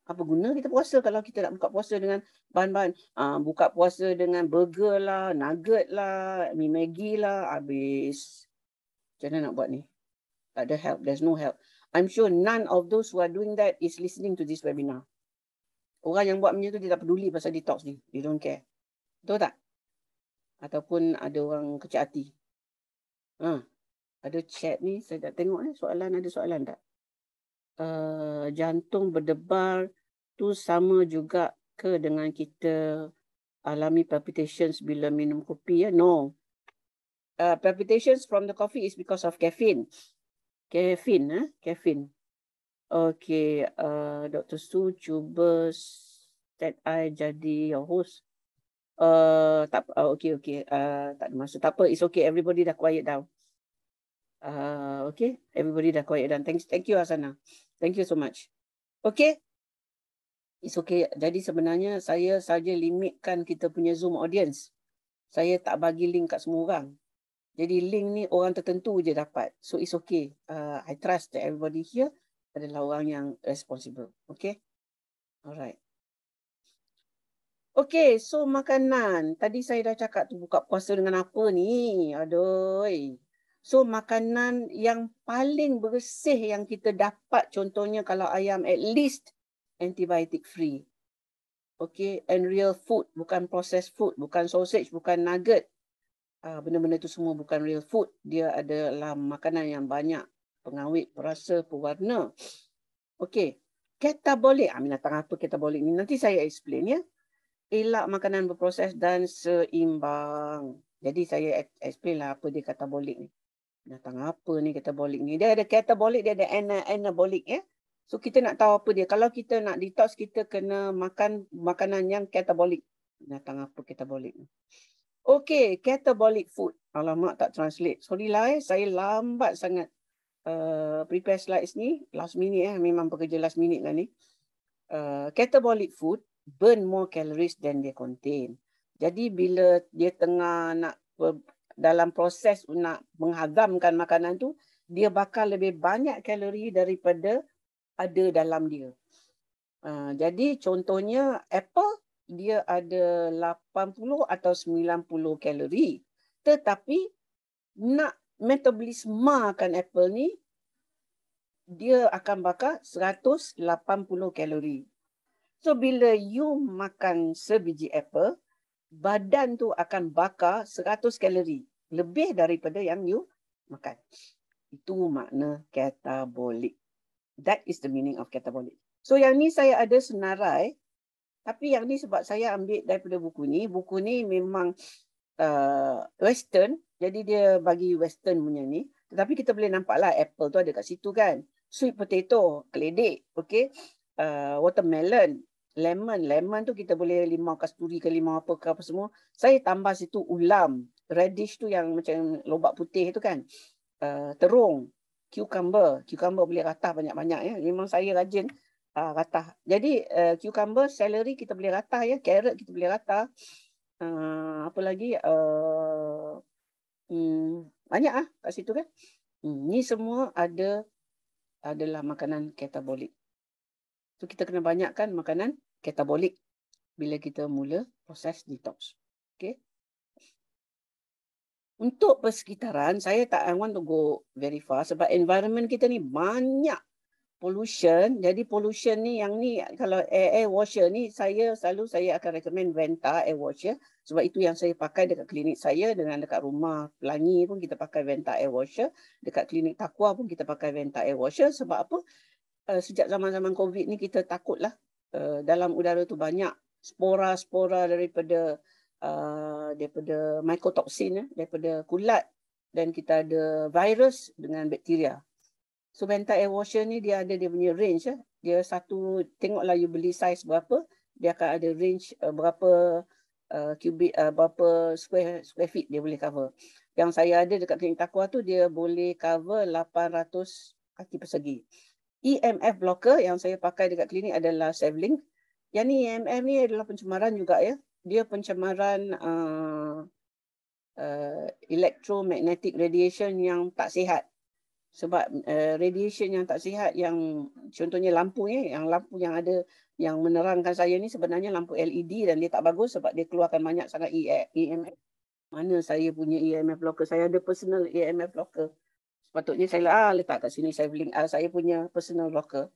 Speaker 1: Apa guna kita puasa kalau kita nak buka puasa dengan bahan-bahan. Buka puasa dengan burger lah, nugget lah, mi Maggi lah. Habis. Macam mana nak buat ni? Tak ada help. There's no help. I'm sure none of those who are doing that is listening to this webinar. Orang yang buat macam tu, dia tak peduli pasal detox ni. They don't care. Betul tak? Ataupun ada orang kecil hati. Ada chat ni, saya tak tengok ni. Ada soalan tak? Jantung berdebar tu sama juga ke dengan kita alami palpitations bila minum kopi? Ya? No. Palpitations from the coffee is because of caffeine. Caffeine. Okay, Dr. Su cuba set I jadi your host. Okay. Tak ada masa. Tak apa, it's okay. Everybody dah quiet down. Okay, everybody dah quiet down. Thank you, Hasana. Thank you so much. Okay, it's okay. Jadi sebenarnya saya saja limitkan kita punya Zoom audience. Saya tak bagi link kat semua orang. Jadi link ni orang tertentu je dapat. So it's okay. I trust that everybody here adalah orang yang responsible. Okay? Alright. Okay, so makanan. Tadi saya dah cakap tu buka puasa dengan apa ni? Aduh. So makanan yang paling bersih yang kita dapat, contohnya kalau ayam, at least antibiotic free. Okay, and real food. Bukan processed food. Bukan sausage, bukan nugget. Benda-benda tu semua bukan real food. Dia adalah makanan yang banyak pengawet, perasa, pewarna. Okey. Catabolic. Binatang apa catabolic ni? Nanti saya explain ya. Elak makanan berproses dan seimbang. Jadi saya explain lah apa dia catabolic ni. Binatang apa ni catabolic ni? Dia ada catabolic, dia ada anabolic ya. So kita nak tahu apa dia. Kalau kita nak detox, kita kena makan makanan yang catabolic. Binatang apa catabolic ni? Okey, catabolic food. Alamak, tak translate. Sorry lah saya lambat sangat prepare slides ni. Last minute memang pekerja last minute lah ni. Catabolic food burn more calories than they contain. Jadi bila dia tengah nak dalam proses nak menghazamkan makanan tu, dia bakal lebih banyak kalori daripada ada dalam dia. Jadi contohnya apple, dia ada 80 atau 90 kalori. Tetapi nak metabolismakan apple ni, dia akan bakar 180 kalori. So bila you makan sebiji apple, badan tu akan bakar 100 kalori. Lebih daripada yang you makan. Itu makna catabolic. That is the meaning of catabolic. So yang ni saya ada senarai. Tapi yang ni sebab saya ambil daripada buku ni. Buku ni memang western. Jadi dia bagi western punya ni. Tetapi kita boleh nampak lah apple tu ada kat situ kan. Sweet potato, keledek, okay. Watermelon, Lemon tu kita boleh limau kasturi ke limau apa ke apa semua. Saya tambah situ ulam. Radish tu yang macam lobak putih tu kan. Terung. Cucumber boleh ratah banyak-banyak ya. Memang saya rajin ratah. Jadi cucumber, celery kita boleh ratah ya. Carrot kita boleh ratah. Apa lagi? Banyak kat situ kan. Ni semua adalah makanan katabolik. So kita kena banyakkan makanan katabolik bila kita mula proses detox. Okay. Untuk persekitaran, saya tak want to go very far sebab environment kita ni banyak pollution. Jadi pollution ni, yang ni kalau air washer ni, saya akan recommend Venta air washer sebab itu yang saya pakai dekat klinik saya, dengan dekat rumah Pelangi pun kita pakai Venta air washer, dekat klinik Takwa pun kita pakai Venta air washer. Sebab apa? Sejak zaman-zaman COVID ni kita takutlah dalam udara tu banyak spora-spora daripada mycotoxin, daripada kulat, dan kita ada virus dengan bakteria. So Venta air washer ni dia ada dia punya range. Dia satu, tengoklah you beli size berapa, dia akan ada range berapa berapa square feet dia boleh cover. Yang saya ada dekat klinik Takwa tu dia boleh cover 800 kaki persegi. EMF blocker yang saya pakai dekat klinik adalah Sevlink. Yang ni EMF ni adalah pencemaran juga ya. Dia pencemaran electromagnetic radiation yang tak sihat. Sebab radiation yang tak sihat, yang contohnya lampu ni, yang lampu yang ada yang menerangkan saya ni sebenarnya lampu LED dan dia tak bagus sebab dia keluarkan banyak sangat EMF. Mana saya punya EMF blocker? Saya ada personal EMF blocker. Sepatutnya saya letak kat sini, saya punya personal blocker.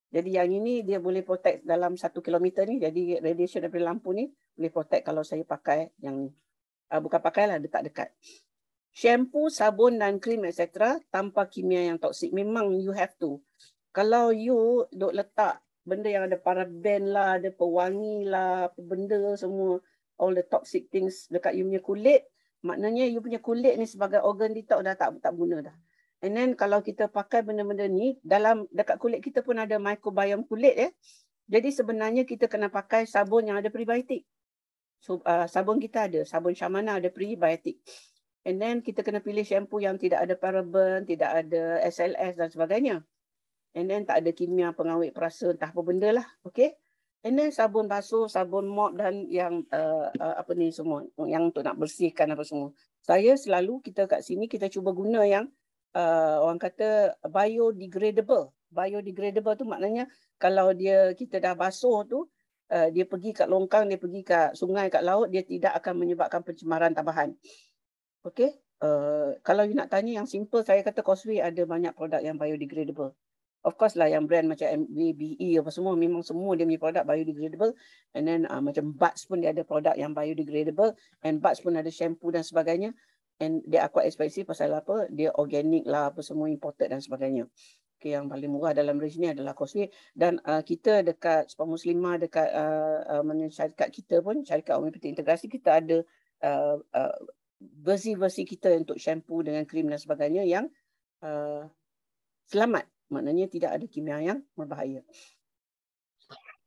Speaker 1: Jadi yang ini dia boleh protect dalam 1 kilometer ni. Jadi radiation daripada lampu ni boleh protect kalau saya pakai yang ni. Bukan pakailah, dekat-dekat. Shampoo, sabun dan krim etc. tanpa kimia yang toksik. Memang you have to. Kalau you duk letak benda yang ada paraben lah, ada pewangi lah, benda semua, all the toxic things dekat you punya kulit, maknanya you punya kulit ni sebagai organ detox dah tak guna dah. And then kalau kita pakai benda-benda ni, dekat kulit kita pun ada microbiome kulit ya. Jadi sebenarnya kita kena pakai sabun yang ada prebiotik. So, sabun kita ada, sabun Shamana ada prebiotik. And then kita kena pilih shampoo yang tidak ada paraben, tidak ada SLS dan sebagainya. And then tak ada kimia pengawet perasa, entah apa benda lah. Okay. And then sabun basuh, sabun mop dan yang apa ni semua, yang untuk nak bersihkan apa semua. Saya selalu, kita kat sini kita cuba guna yang orang kata biodegradable. Biodegradable tu maknanya kalau kita dah basuh tu, dia pergi kat longkang, dia pergi kat sungai, kat laut, dia tidak akan menyebabkan pencemaran tambahan. Okay. Kalau you nak tanya yang simple, saya kata Causeway ada banyak produk yang biodegradable. Of course lah yang brand macam MBE apa semua, memang semua dia punya produk biodegradable. And then macam Buds pun dia ada produk yang biodegradable. And Buds pun ada shampoo dan sebagainya. And dia quite expensive pasal apa? Dia organic lah, apa semua imported dan sebagainya. Okay, yang paling murah dalam range ni adalah Causeway. Dan kita dekat Sport Muslimah, dekat syarikat kita pun, syarikat homeopati integrasi, kita ada versi-versi kita untuk shampoo dengan krim dan sebagainya yang selamat. Maknanya tidak ada kimia yang berbahaya.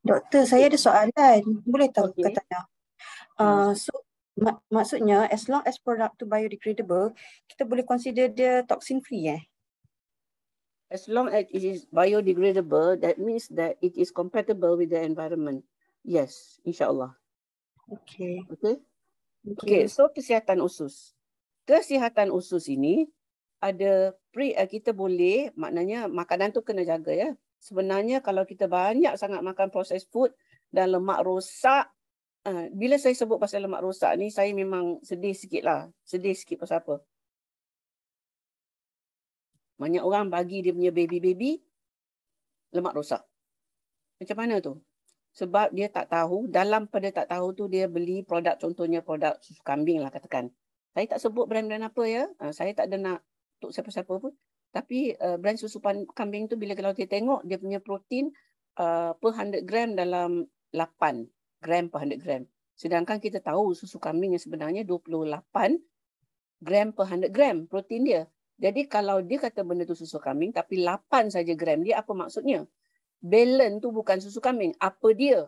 Speaker 2: Doktor, saya ada soalan. Boleh tahu
Speaker 1: Okay.
Speaker 2: katanya? So, maksudnya as long as product tu biodegradable, kita boleh consider dia toxin free
Speaker 1: As long as it is biodegradable, that means that it is compatible with the environment. Yes, insyaAllah.
Speaker 2: Okay.
Speaker 1: Okay, so kesihatan usus. Kesihatan usus ini ada kita boleh, maknanya makanan tu kena jaga ya. Sebenarnya kalau kita banyak sangat makan processed food dan lemak rosak, bila saya sebut pasal lemak rosak ni, saya memang sedih sikit lah. Sedih sikit pasal apa? Banyak orang bagi dia punya baby lemak rosak. Macam mana tu? Sebab dia tak tahu, dalam pada tak tahu tu dia beli produk, contohnya produk susu kambing lah katakan. Saya tak sebut brand-brand apa ya. Saya tak ada nak untuk siapa-siapa pun. Tapi brand susu kambing tu bila kalau kita tengok dia punya protein per 100 gram dalam 8 gram per 100 gram. Sedangkan kita tahu susu kambing yang sebenarnya 28 gram per 100 gram protein dia. Jadi kalau dia kata benda tu susu kambing tapi 8 saja gram dia, apa maksudnya? Belen tu bukan susu kambing. Apa dia?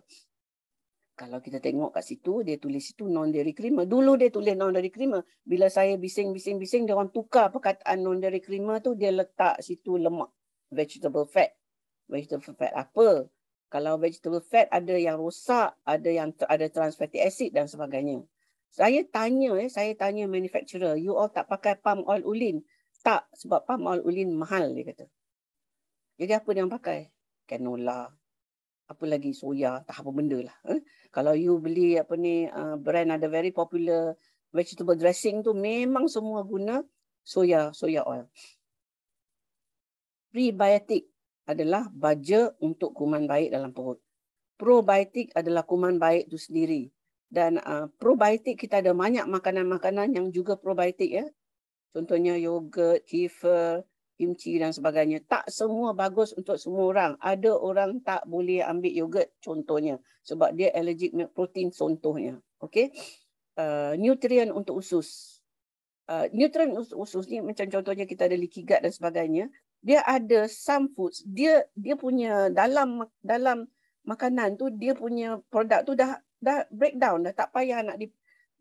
Speaker 1: Kalau kita tengok kat situ, dia tulis situ non-dairy creamer. Dulu dia tulis non-dairy creamer. Bila saya bising, dia orang tukar perkataan non-dairy creamer tu, dia letak situ lemak. Vegetable fat. Vegetable fat apa? Kalau vegetable fat ada yang rosak, ada yang ada trans fatty acid dan sebagainya. Saya tanya manufacturer, you all tak pakai palm oil ulin? Tak, sebab palm oil ulin mahal, dia kata. Jadi apa dia orang pakai? Canola. Apa lagi, soya, tak apa benda lah. Kalau you beli brand ada very popular vegetable dressing tu, memang semua guna soya oil. Prebiotik adalah baja untuk kuman baik dalam perut. Probiotik adalah kuman baik tu sendiri. Dan probiotik kita ada banyak makanan-makanan yang juga probiotik ya. Contohnya yogurt, kefir, kimchi dan sebagainya. Tak semua bagus untuk semua orang. Ada orang tak boleh ambil yogurt contohnya. Sebab dia allergic milk protein contohnya. Okay? Nutrien untuk usus. Nutrien untuk usus ni macam contohnya kita ada leaky gut dan sebagainya. Dia ada some foods. Dia punya dalam makanan tu, dia punya produk tu dah breakdown. Dah tak payah nak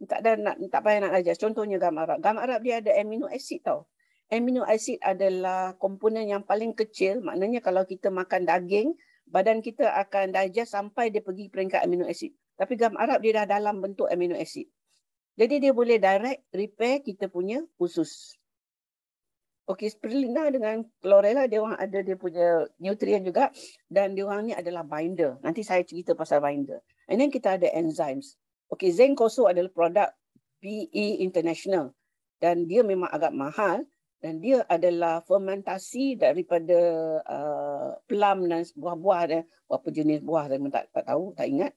Speaker 1: tak payah nak ajar. Contohnya gam Arab. Gam Arab dia ada amino acid tau. Amino acid adalah komponen yang paling kecil. Maknanya kalau kita makan daging, badan kita akan digest sampai dia pergi peringkat amino acid. Tapi gam Arab dia dah dalam bentuk amino acid. Jadi dia boleh direct repair kita punya usus. Okey, spirulina dengan chlorella dia orang ada dia punya nutrien juga dan dia orang ni adalah binder. Nanti saya cerita pasal binder. And then kita ada enzymes. Okey, Zenkoso adalah produk PE International dan dia memang agak mahal dan dia adalah fermentasi daripada plum dan buah-buah dan apa jenis buah saya tak tahu, tak ingat.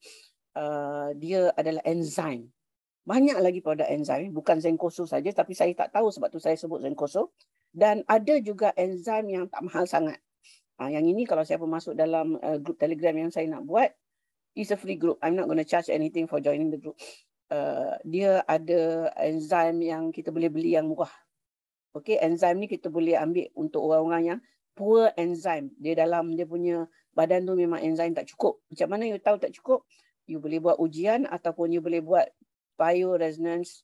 Speaker 1: Dia adalah enzim. Banyak lagi produk enzim, bukan Zenkoso saja, tapi saya tak tahu sebab tu saya sebut Zenkoso. Dan ada juga enzim yang tak mahal sangat. Yang ini kalau siapa masuk dalam grup Telegram yang saya nak buat, it's a free group. I'm not going to charge anything for joining the group. Dia ada enzim yang kita boleh beli yang murah. Okay, enzim ni kita boleh ambil untuk orang-orang yang poor enzim. Dia dalam dia punya badan tu memang enzim tak cukup. Macam mana you tahu tak cukup? You boleh buat ujian ataupun you boleh buat bioresonance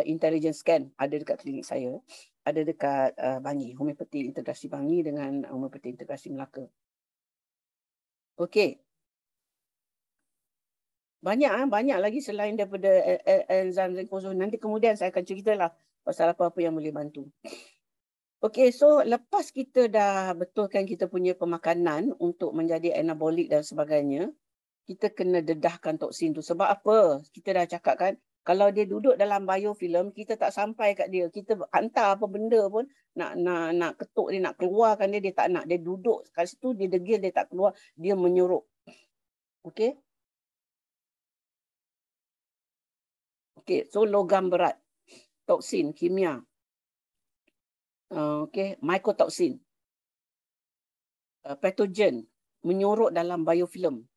Speaker 1: intelligence scan. Ada dekat klinik saya. Ada dekat Bangi, homeopati integrasi Bangi dengan homeopati integrasi Melaka. Okey. Banyak lagi selain daripada enzim Zenkoso. Nanti kemudian saya akan ceritalah pasal apa-apa yang boleh bantu. Okey, so lepas kita dah betulkan kita punya pemakanan untuk menjadi anabolik dan sebagainya, kita kena dedahkan toksin tu. Sebab apa? Kita dah cakap kan, kalau dia duduk dalam biofilm, kita tak sampai kat dia. Kita hantar apa benda pun, nak ketuk dia, nak keluarkan dia tak nak. Dia duduk kat situ, dia degil, dia tak keluar, dia menyuruh. Okey? Okey, so logam berat, toksin, kimia. Okey, mycotoxin. Patogen, menyorok dalam biofilm.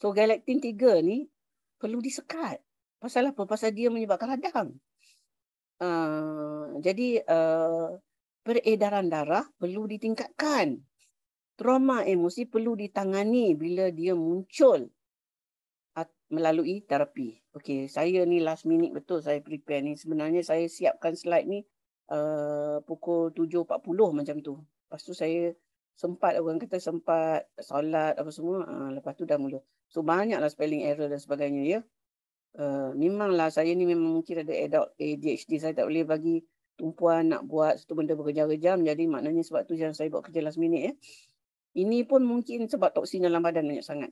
Speaker 1: So galactin 3 ni perlu disekat. Pasal apa? Pasal dia menyebabkan radang. Jadi peredaran darah perlu ditingkatkan. Trauma emosi perlu ditangani bila dia muncul melalui terapi. Okey, saya ni last minute betul saya prepare ni. Sebenarnya saya siapkan slide ni pukul 7.40 macam tu. Lepas tu saya sempat, orang kata sempat solat apa semua. Lepas tu dah mula. So banyaklah spelling error dan sebagainya ya. Memanglah saya ni memang mungkin ada adult ADHD. Saya tak boleh bagi tumpuan nak buat satu benda berjam-jam. Jadi maknanya sebab tu yang saya buat kerja last minute ya. Ini pun mungkin sebab toksin dalam badan banyak sangat.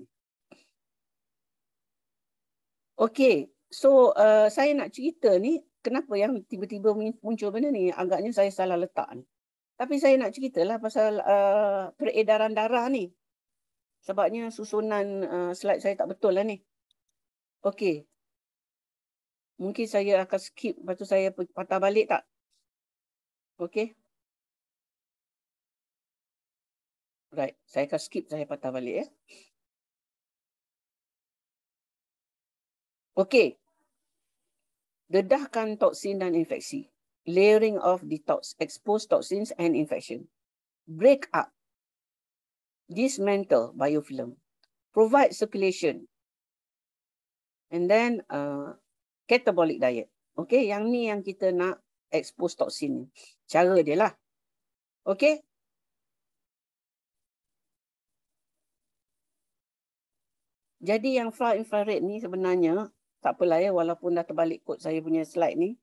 Speaker 1: Okey, so saya nak cerita ni kenapa yang tiba-tiba muncul benda ni. Agaknya saya salah letak ni. Tapi saya nak ceritalah pasal peredaran darah ni. Sebabnya susunan slide saya tak betul lah ni. Okey. Mungkin saya akan skip, lepas tu saya patah balik tak? Okey. Right, saya akan skip, saya patah balik ya. Okey. Dedahkan toksin dan infeksi. Layering of detox, expose toxins and infection. Break up. Dismantle biofilm. Provide circulation. And then catabolic diet. Okay, yang ni yang kita nak expose toksin ni. Cara dia lah. Okay. Jadi yang far infrared ni sebenarnya tak apalah ya, walaupun dah terbalik kod saya punya slide ni,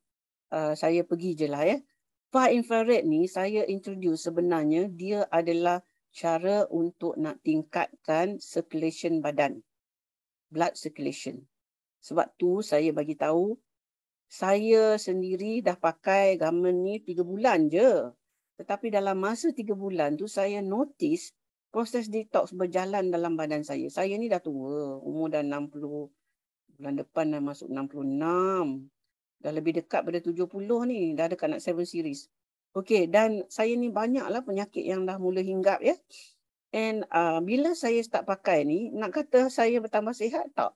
Speaker 1: saya pergi je lah ya. Far infrared ni saya introduce sebenarnya dia adalah cara untuk nak tingkatkan circulation badan. Blood circulation. Sebab tu saya bagi tahu, saya sendiri dah pakai garment ni 3 bulan je. Tetapi dalam masa 3 bulan tu saya notice proses detox berjalan dalam badan saya. Saya ni dah tua, umur dah 60, bulan depan dah masuk 66. Dah lebih dekat pada 70 ni, dah dekat nak 7 series. Okey, dan saya ni banyaklah penyakit yang dah mula hinggap ya. And bila saya start pakai ni, nak kata saya bertambah sihat tak?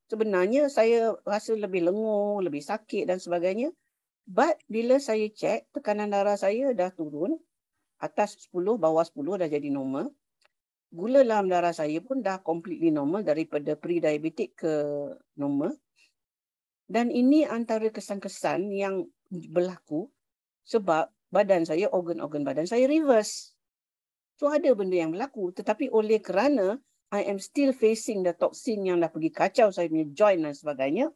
Speaker 1: Sebenarnya saya rasa lebih lengur, lebih sakit dan sebagainya. But bila saya cek, tekanan darah saya dah turun. Atas 10, bawah 10 dah jadi normal. Gula dalam darah saya pun dah completely normal daripada pre-diabetic ke normal. Dan ini antara kesan-kesan yang berlaku sebab badan saya, organ-organ badan saya reverse. So ada benda yang berlaku. Tetapi oleh kerana I am still facing the toxin yang dah pergi kacau saya punya joint dan sebagainya,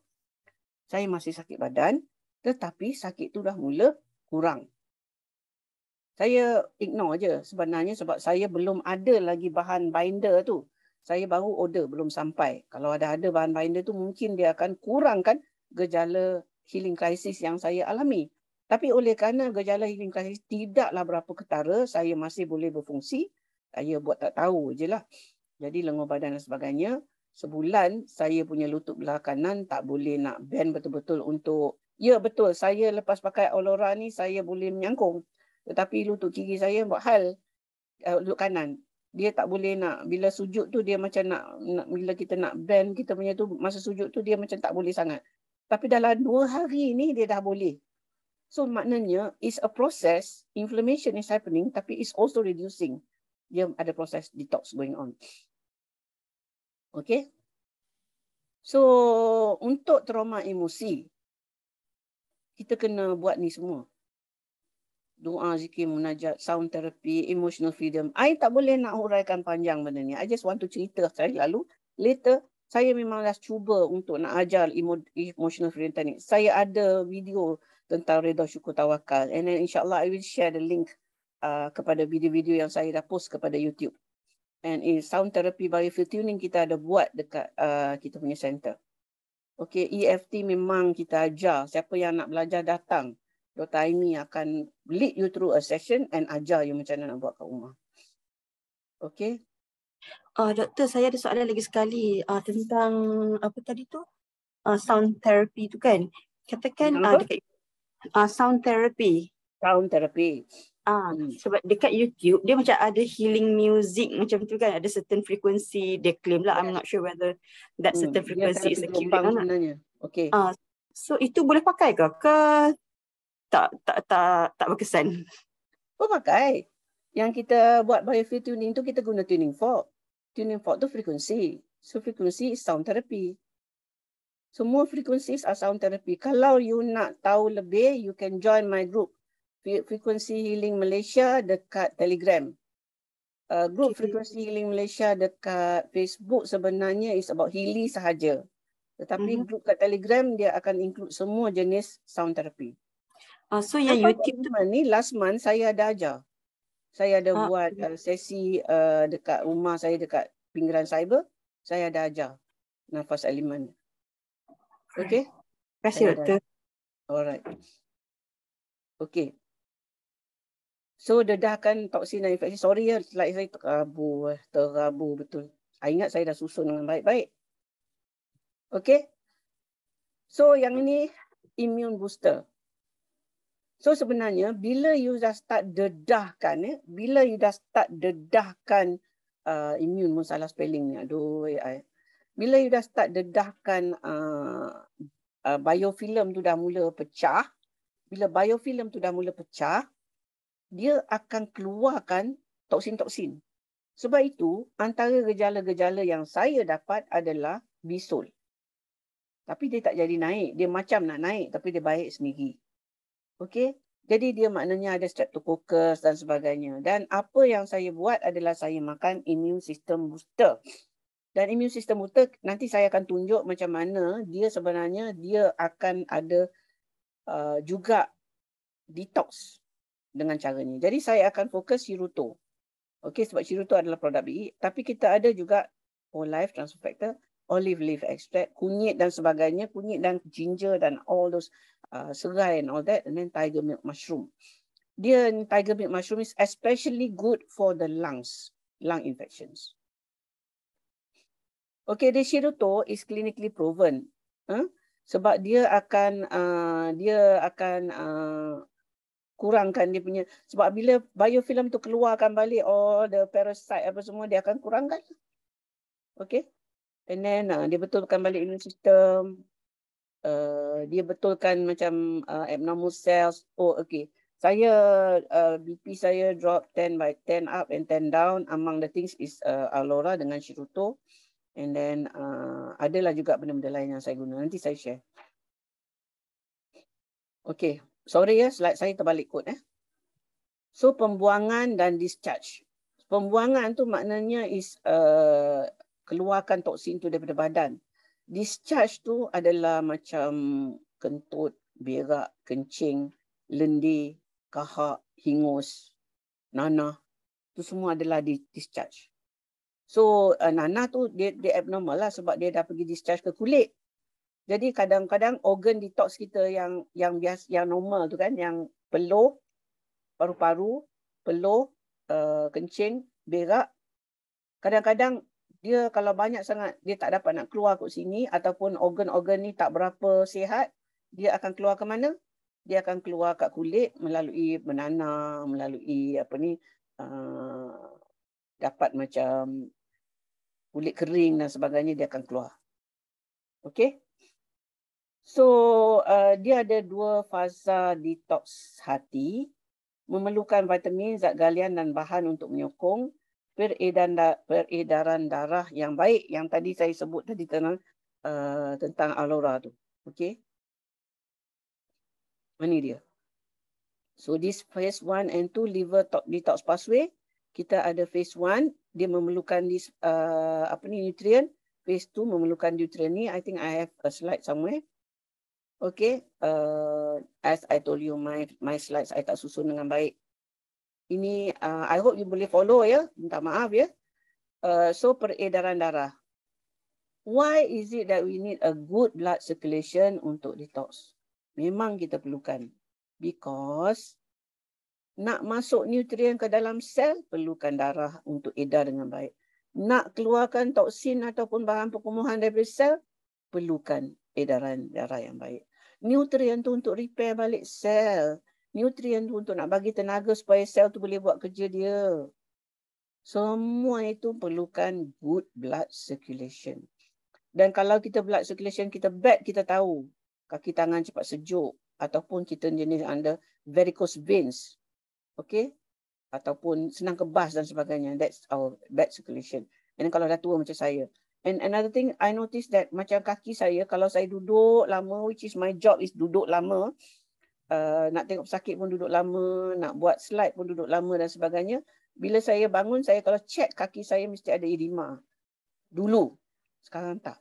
Speaker 1: saya masih sakit badan. Tetapi sakit tu dah mula kurang. Saya ignore je sebenarnya sebab saya belum ada lagi bahan binder tu. Saya baru order, belum sampai. Kalau ada bahan binder tu mungkin dia akan kurangkan gejala healing crisis yang saya alami. Tapi oleh kerana gejala healing crisis tidaklah berapa ketara, saya masih boleh berfungsi. Saya buat tak tahu je lah. Jadi lengur badan dan sebagainya. Sebulan saya punya lutut belah kanan tak boleh nak bend betul-betul untuk... Ya betul, saya lepas pakai Aurora ni saya boleh menyangkung. Tetapi lutut kiri saya buat hal, lutut kanan. Dia tak boleh nak, bila sujud tu dia macam nak bila kita nak bend kita punya tu, masa sujud tu dia macam tak boleh sangat. Tapi dalam 2 hari ni dia dah boleh. So maknanya it's a process, inflammation is happening tapi it's also reducing. Dia ada proses detox going on. Okay. So untuk trauma emosi, kita kena buat ni semua. Doa, zikir, munajat, sound therapy, emotional freedom. I tak boleh nak huraikan panjang benda ni. I just want to cerita saya lalu. Later, saya memang dah cuba untuk nak ajar emotional freedom technique. Saya ada video tentang Redha Syukur Tawakal. And then insyaAllah I will share the link kepada video-video yang saya dah post kepada YouTube. And in sound therapy biofield tuning kita ada buat dekat kita punya center. Okay, EFT memang kita ajar. Siapa yang nak belajar datang. Dr. Aini akan lead you through a session and ajar you macam mana nak buat kat rumah. Okay.
Speaker 2: Doktor, saya ada soalan lagi sekali tentang apa tadi tu? Sound therapy tu kan. Katakan dekat sound therapy.
Speaker 1: Sound therapy.
Speaker 2: Sebab dekat YouTube dia macam ada healing music macam tu kan, ada certain frequency dia claim lah. I'm not sure whether that certain frequency is accurate or not.
Speaker 1: Okay.
Speaker 2: So itu boleh pakai ke tak berkesan?
Speaker 1: Pakai. Yang kita buat biofield tuning tu kita guna tuning fork. Tuning fork tu frekuensi. So frekuensi is sound therapy. Semua frequencies are sound therapy. Kalau you nak tahu lebih, you can join my group. Frequency Healing Malaysia dekat Telegram. Group Frequency Healing Malaysia dekat Facebook sebenarnya is about healing sahaja. Tetapi group kat Telegram dia akan include semua jenis sound therapy.
Speaker 2: So yang YouTube tu
Speaker 1: ni last month saya ada ajar. Saya ada buat sesi dekat rumah saya dekat pinggiran cyber. Saya ada ajar nafas elemen. Okay?
Speaker 2: Terima kasih doktor.
Speaker 1: Alright. Okay. So dedahkan toksin dan infeksi. Sorry ya, slide saya terabu betul. Saya ingat saya dah susun dengan baik-baik. Okay. So yang ini immune booster. So sebenarnya bila you dah start dedahkan, immune, salah spelling ni. Aduh, bila you dah start dedahkan biofilm tu dah mula pecah. Bila biofilm tu dah mula pecah, dia akan keluarkan toksin-toksin. Sebab itu antara gejala-gejala yang saya dapat adalah bisul. Tapi dia tak jadi naik. Dia macam nak naik tapi dia baik sendiri. Okey. Jadi dia maknanya ada streptococcus dan sebagainya. Dan apa yang saya buat adalah saya makan immune system booster. Dan immune system booster nanti saya akan tunjuk macam mana dia sebenarnya dia akan ada juga detox dengan cara ni. Jadi saya akan fokus Shiruto. Okey, sebab Shiruto adalah produk BI. Tapi kita ada juga whole life transfer factor, olive leaf extract, kunyit dan sebagainya, kunyit dan ginger dan all those serai and all that, and then tiger milk mushroom. Tiger milk mushroom is especially good for the lung infections. Okay, the Shiruto is clinically proven. Sebab dia akan kurangkan dia punya, sebab bila biofilm tu keluarkan balik all the parasite apa semua, dia akan kurangkan. Okay, and then dia betulkan balik immune system. Dia betulkan macam abnormal cells. Oh, okay. Saya BP saya drop 10 up and 10 down. Among the things is Alora dengan Shiruto. And then adalah juga benda-benda lain yang saya guna. Nanti saya share. Okay. Sorry ya, slide saya terbalik kot. So, pembuangan dan discharge. Pembuangan tu maknanya is keluarkan toksin tu daripada badan. Discharge tu adalah macam kentut, berak, kencing, lendir, kahak, hingus, nanah. Itu semua adalah discharge. So, nanah tu dia abnormal lah sebab dia dah pergi discharge ke kulit. Jadi kadang-kadang organ detox kita yang biasa, yang normal tu kan, yang peluh, paru-paru, peluh, kencing, berak, kadang-kadang dia kalau banyak sangat dia tak dapat nak keluar kat sini ataupun organ-organ ni tak berapa sihat, dia akan keluar ke mana? Dia akan keluar kat kulit melalui menanah, melalui dapat macam kulit kering dan sebagainya, dia akan keluar. Okey. So dia ada 2 fasa detox hati, memerlukan vitamin, zat galian dan bahan untuk menyokong peredaran darah yang baik yang tadi saya sebut tadi tentang Alora tu. Okey. Ini dia. So this phase 1 and 2 liver detox pathway, kita ada phase 1 dia memerlukan this nutrient, phase 2 memerlukan nutrient ni. I think I have a slide somewhere. Okay, as I told you, my slides I tak susun dengan baik. Ini I hope you boleh follow ya. Minta maaf ya. So peredaran darah. Why is it that we need a good blood circulation untuk detox? Memang kita perlukan. Because nak masuk nutrien ke dalam sel, perlukan darah untuk edar dengan baik. Nak keluarkan toksin ataupun bahan perkumuhan daripada sel, perlukan edaran darah yang baik. Nutrien tu untuk repair balik sel. Nutrien tu untuk nak bagi tenaga supaya sel tu boleh buat kerja dia. Semua itu perlukan good blood circulation. Dan kalau kita blood circulation kita bad, kita tahu kaki tangan cepat sejuk ataupun kita jenis under varicose veins. Okay? Ataupun senang kebas dan sebagainya. That's our bad circulation. And kalau dah tua macam saya. And another thing, I noticed that macam kaki saya, kalau saya duduk lama, which is my job is duduk lama, nak tengok pesakit pun duduk lama, nak buat slide pun duduk lama dan sebagainya. Bila saya bangun, saya kalau check kaki saya mesti ada edema. Dulu. Sekarang tak.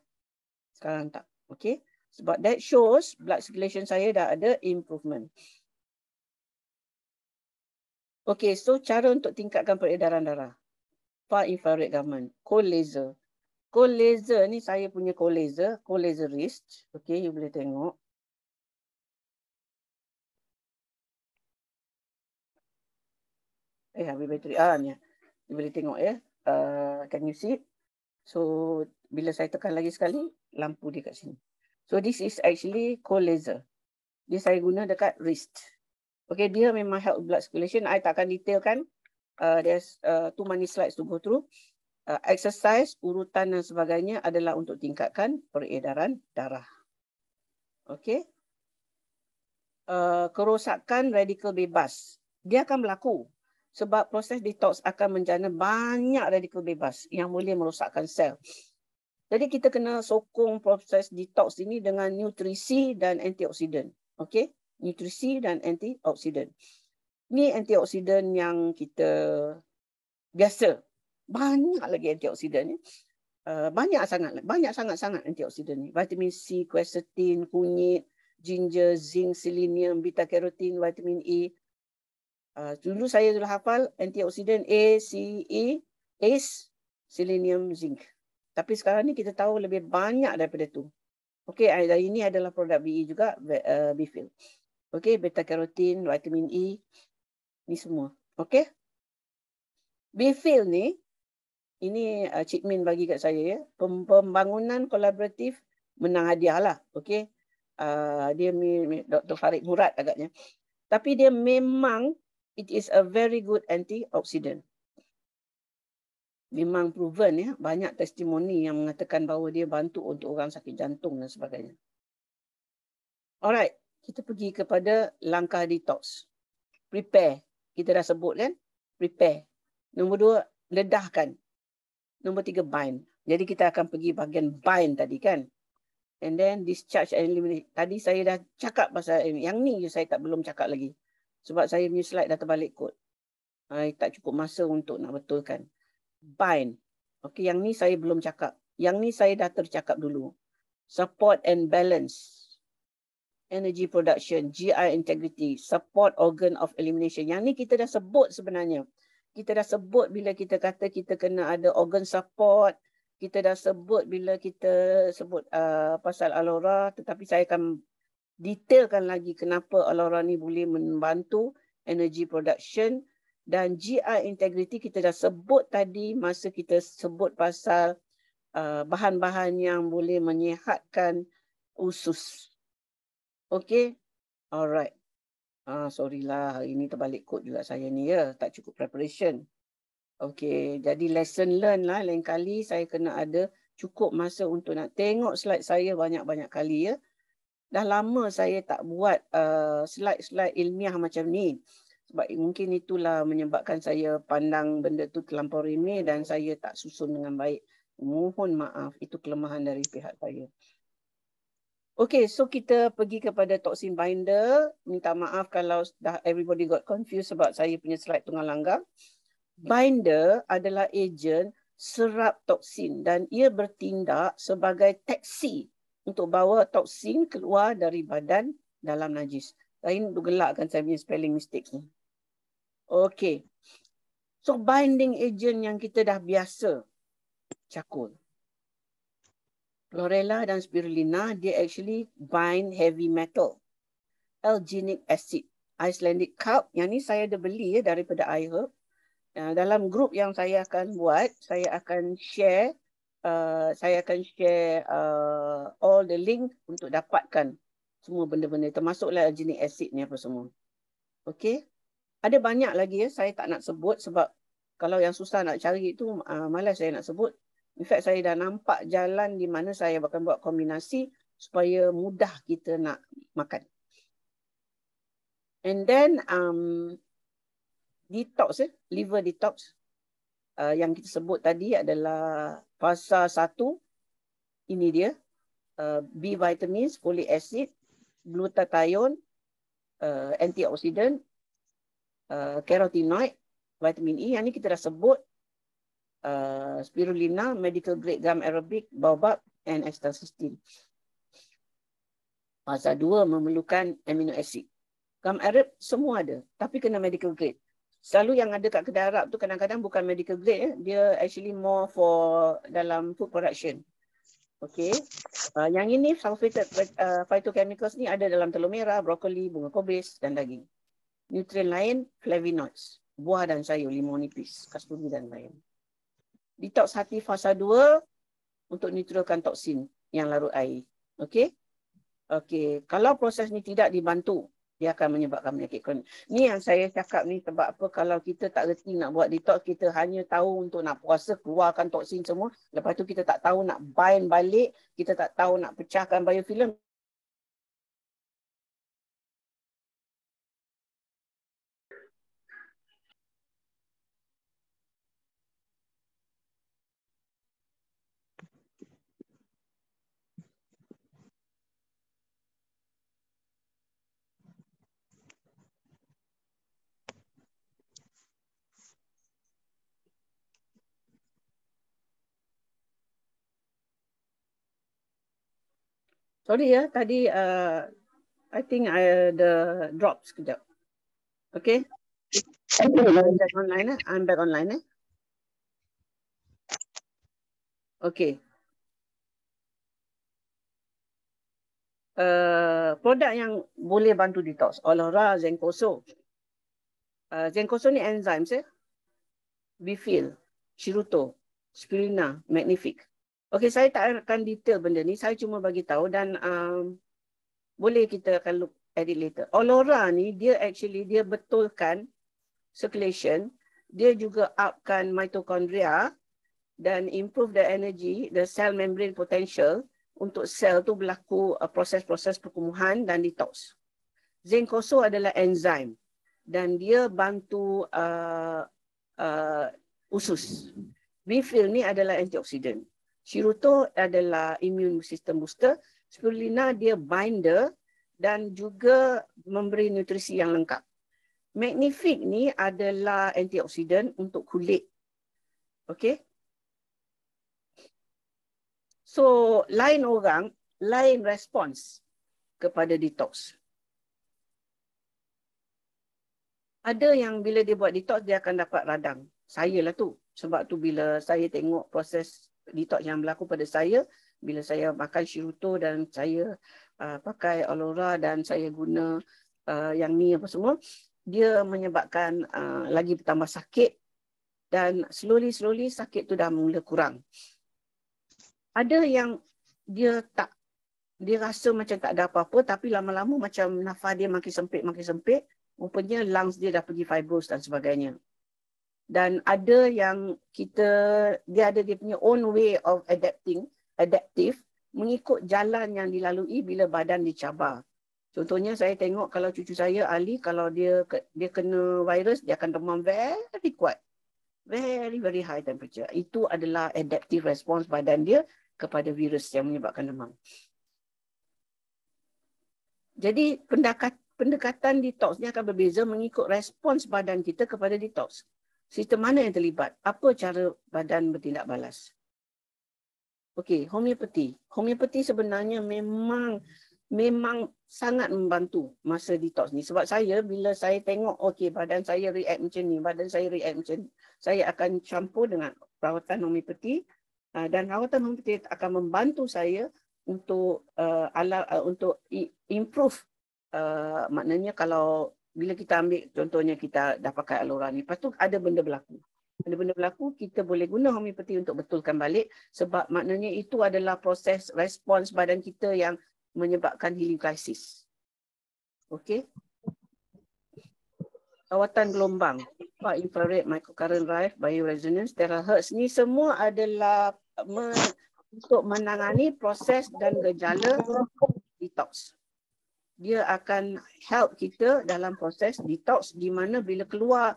Speaker 1: Sekarang tak. Okay. Sebab that shows blood circulation saya dah ada improvement. Okay. So cara untuk tingkatkan peredaran darah. Far infrared Raman. Cold laser. Cold laser ni saya punya cold laser wrist. Okay. You boleh tengok. Habis bateri. Ni. You boleh tengok ya. Can you see it? So, bila saya tekan lagi sekali, lampu dia kat sini. So, this is actually cold laser. Dia saya guna dekat wrist. Okay, dia memang help blood circulation. I takkan detailkan. There's too many slides to go through. Exercise, urutan dan sebagainya adalah untuk tingkatkan peredaran darah. Okay. Kerosakan radikal bebas. Dia akan berlaku. Sebab proses detox akan menjana banyak radikal bebas yang boleh merosakkan sel. Jadi kita kena sokong proses detox ini dengan nutrisi dan antioksidan. Okey, nutrisi dan antioksidan. Ni antioksidan yang kita biasa. Banyak lagi antioksidan ni. Banyak sangat antioksidan ni. Vitamin C, quercetin, kunyit, ginger, zinc, selenium, beta carotene, vitamin E. Dulu saya sudah hafal antioksidan A, C, E, ACE, selenium, zinc. Tapi sekarang ni kita tahu lebih banyak daripada tu. Okey, ini adalah produk BE juga, Bifil. Okey, beta carotene, vitamin E, ni semua. Okey. Bifil ni, ini Cik Min bagi kat saya ya. Pembangunan kolaboratif menang hadiah lah. Okey. Dia Dr. Farid Murad agaknya. Tapi dia memang, it is a very good antioxidant. Memang proven ya, banyak testimoni yang mengatakan bahawa dia bantu untuk orang sakit jantung dan sebagainya. Alright, kita pergi kepada langkah detox. Prepare. Kita dah sebut kan? Prepare. Nombor 2, ledahkan. Nombor 3, bind. Jadi kita akan pergi bahagian bind tadi kan? And then discharge and eliminate. Tadi saya dah cakap pasal yang ni je saya belum cakap lagi. Sebab saya punya slide dah terbalik kot. Tak cukup masa untuk nak betulkan. Bind. Okey, yang ni saya belum cakap. Yang ni saya dah tercakap dulu. Support and balance. Energy production, GI integrity, support organ of elimination. Yang ni kita dah sebut sebenarnya. Kita dah sebut bila kita kata kita kena ada organ support. Kita dah sebut bila kita sebut pasal Alora. Tetapi saya akan detailkan lagi kenapa Alora ni boleh membantu energy production. Dan GI integrity kita dah sebut tadi masa kita sebut pasal bahan-bahan yang boleh menyihatkan usus. Okay, alright. Sorry lah, hari ni terbalik kod juga saya ni ya. Tak cukup preparation. Okay, jadi lesson learn lah. Lain kali saya kena ada cukup masa untuk nak tengok slide saya banyak-banyak kali ya. Dah lama saya tak buat slide-slide ilmiah macam ni. Sebab mungkin itulah menyebabkan saya pandang benda tu terlampau remeh dan saya tak susun dengan baik. Mohon maaf, itu kelemahan dari pihak saya. Okay, so kita pergi kepada toxin binder. Minta maaf kalau dah everybody got confused sebab saya punya slide tengah langgar. Binder adalah ejen serap toksin dan ia bertindak sebagai taksi untuk bawa toksin keluar dari badan dalam najis. Saya gelakkan saya punya spelling mistake ni. Okay. So binding agent yang kita dah biasa cakul. Chlorella dan spirulina, dia actually bind heavy metal. Alginic acid. Icelandic carp, yang ni saya ada beli ya, daripada iHerb. Dalam grup yang saya akan buat, saya akan share all the link untuk dapatkan semua benda-benda, termasuklah alginic acid ni apa semua. Okay. Ada banyak lagi ya, saya tak nak sebut sebab kalau yang susah nak cari itu, malas saya nak sebut. In fact, saya dah nampak jalan di mana saya akan buat kombinasi supaya mudah kita nak makan. And then, detox, liver detox. Yang kita sebut tadi adalah fasa 1. Ini dia. B vitamins, folic acid, glutathione, antioksidan, carotenoid, vitamin E. Yang ni kita dah sebut. Spirulina, medical grade gum arabic, baobab, and acetylcysteine. Fasa 2 memerlukan amino acid. Gum arab semua ada, tapi kena medical grade. Selalu yang ada kat kedai Arab tu kadang-kadang bukan medical grade. Dia actually more for dalam food production. Okay. Yang ini sulfated phytochemicals ni ada dalam telur merah, brokoli, bunga kobis dan daging. Nutrien lain, flavonoids, buah dan sayur, limau nipis, kasturi dan lain. Detox hati fasa 2 untuk neutralkan toksin yang larut air. Okey? Okey, kalau proses ni tidak dibantu, dia akan menyebabkan penyakit kronik. Ni yang saya cakap ni sebab apa, kalau kita tak reti nak buat detox, kita hanya tahu untuk nak puasa, keluarkan toksin semua. Lepas tu kita tak tahu nak bind balik, kita tak tahu nak pecahkan biofilm. Sorry ya, tadi I think I the drop sekejap. Okay. I'm back online. I'm back online. Okay. Produk yang boleh bantu detox, Olora, Zenkoso. Zenkoso ni enzymes Bifil, Shiruto, Spirulina, Magnific. Okay, saya tak akan detail benda ni. Saya cuma bagi tahu dan boleh kita akan look at it later. Olora ni dia betulkan circulation, dia juga upkan mitochondria dan improve the energy, the cell membrane potential untuk sel tu berlaku proses-proses perkumuhan dan detox. Zenkoso adalah enzim dan dia bantu usus. Bifil ni adalah antioksidan. Shiruto adalah immune system booster. Spirulina dia binder dan juga memberi nutrisi yang lengkap. Magnific ni adalah antioksidan untuk kulit. Okay. So, lain orang, lain respons kepada detox. Ada yang bila dia buat detox, dia akan dapat radang. Saya lah tu. Sebab tu bila saya tengok proses detox yang berlaku pada saya, bila saya makan Shiruto dan saya pakai Olora dan saya guna yang ni apa semua, dia menyebabkan lagi bertambah sakit dan slowly sakit tu dah mula kurang. Ada yang dia rasa macam tak ada apa-apa tapi lama-lama macam nafas dia makin sempit. Rupanya lungs dia dah pergi fibros dan sebagainya. Dan ada yang dia ada dia punya own way of adaptive, mengikut jalan yang dilalui bila badan dicabar. Contohnya saya tengok kalau cucu saya, Ali, kalau dia kena virus, dia akan demam very kuat. Very high temperature. Itu adalah adaptive response badan dia kepada virus yang menyebabkan demam. Jadi pendekatan detox ni akan berbeza mengikut respons badan kita kepada detox. Sistem mana yang terlibat? Apa cara badan bertindak balas? Okey, homeopati. Homeopati sebenarnya memang sangat membantu masa detox ni. Sebab saya bila saya tengok okey badan saya react macam ni, saya akan campur dengan rawatan homeopati dan rawatan homeopati akan membantu saya untuk untuk improve. Maknanya kalau bila kita ambil contohnya kita dah pakai Olora ni, lepas tu ada benda berlaku. Kita boleh guna homeopati untuk betulkan balik sebab maknanya itu adalah proses respons badan kita yang menyebabkan healing crisis. Okey. Rawatan gelombang, infrared, microcurrent drive, bioresonance, terahertz ni semua adalah untuk menangani proses dan gejala detox. Dia akan help kita dalam proses detox di mana bila keluar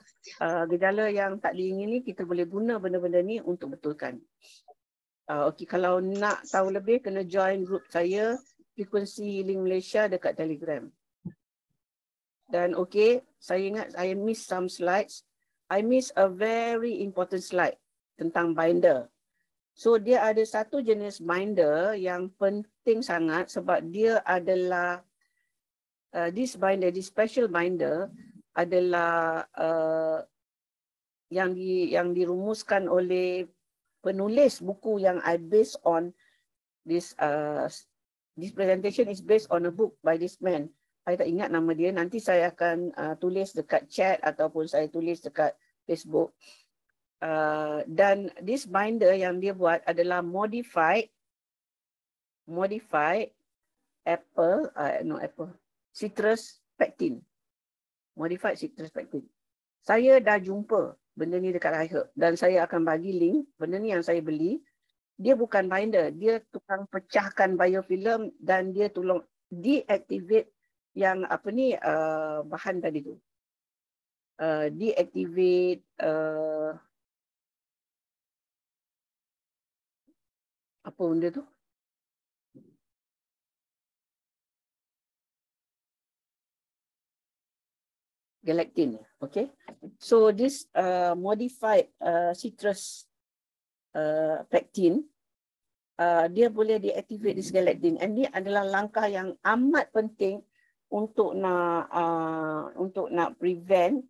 Speaker 1: gejala yang tak diingini, kita boleh guna benda-benda ni untuk betulkan. Okey, kalau nak tahu lebih kena join group saya Frekuensi Healing Malaysia dekat Telegram. Dan okey, saya ingat I miss some slides. I miss a very important slide tentang binder. So dia ada satu jenis binder yang penting sangat sebab dia adalah this special binder adalah yang dirumuskan oleh penulis buku yang I based on this presentation is based on a book by this man. Saya tak ingat nama dia. Nanti saya akan tulis dekat chat ataupun saya tulis dekat Facebook. Dan this binder yang dia buat adalah modified citrus pectin. Modified citrus pectin. Saya dah jumpa benda ni dekat iHerb dan saya akan bagi link. Benda ni yang saya beli. Dia bukan binder, dia tukang pecahkan biofilm dan dia tolong deactivate yang bahan tadi tu. Deactivate apa benda tu? Galactin. Okay. So this modified citrus pectin dia boleh deactivate this galectin. And ini adalah langkah yang amat penting untuk nak prevent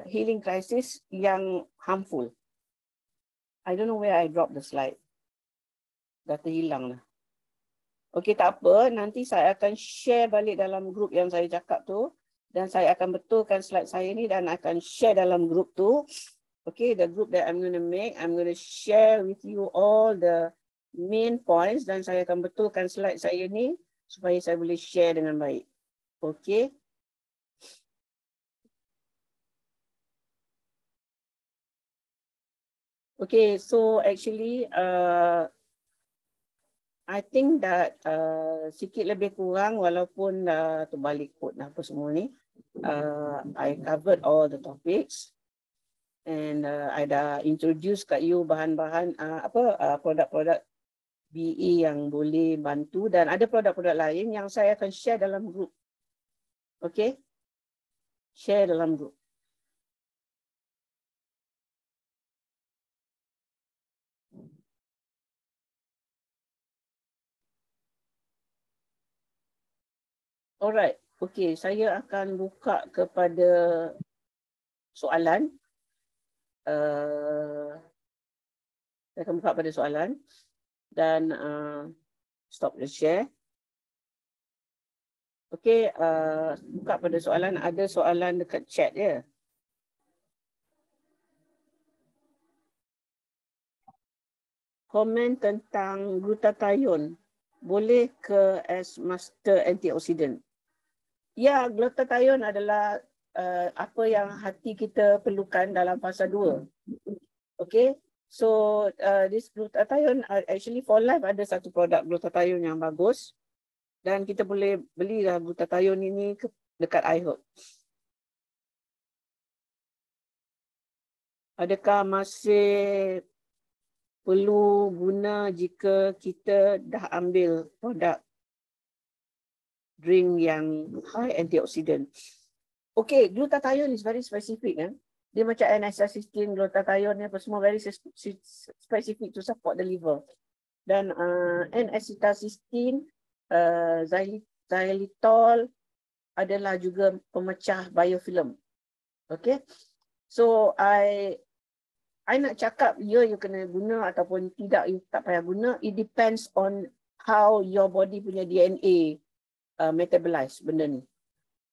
Speaker 1: healing crisis yang harmful. I don't know where I dropped the slide. Dah terhilang lah. Okey, tak apa. Nanti saya akan share balik dalam grup yang saya cakap tu. Dan saya akan betulkan slide saya ni dan akan share dalam grup tu. Okay, the group that I'm going to make, I'm going to share with you all the main points dan saya akan betulkan slide saya ni supaya saya boleh share dengan baik. Okay. Okay, so actually, I think that sikit lebih kurang walaupun terbalik kot apa semua ni, I covered all the topics and I dah introduce kat you bahan-bahan produk-produk BE yang boleh bantu dan ada produk-produk lain yang saya akan share dalam group. Okay? Share dalam group. Alright, okay, saya akan buka kepada soalan. Saya akan buka pada soalan dan stop the share. Okay, buka pada soalan. Ada soalan dekat chat ya. Komen tentang glutathione boleh ke as master antioksidan? Ya, glutathione adalah apa yang hati kita perlukan dalam fasa 2. Okay, so this glutathione actually for life ada satu produk glutathione yang bagus dan kita boleh belilah glutathione ini dekat iHerb. Adakah masih perlu guna jika kita dah ambil produk drink yang high antioksidan? Okay, glutathione is very specific. Dia macam N-acetylcysteine, glutathione apa semua very specific to support the liver. Dan N-acetylcysteine, xylitol adalah juga pemecah biofilm. Okay, so I nak cakap you kena guna ataupun tidak, you tak payah guna. It depends on how your body punya DNA metabolize benda ni.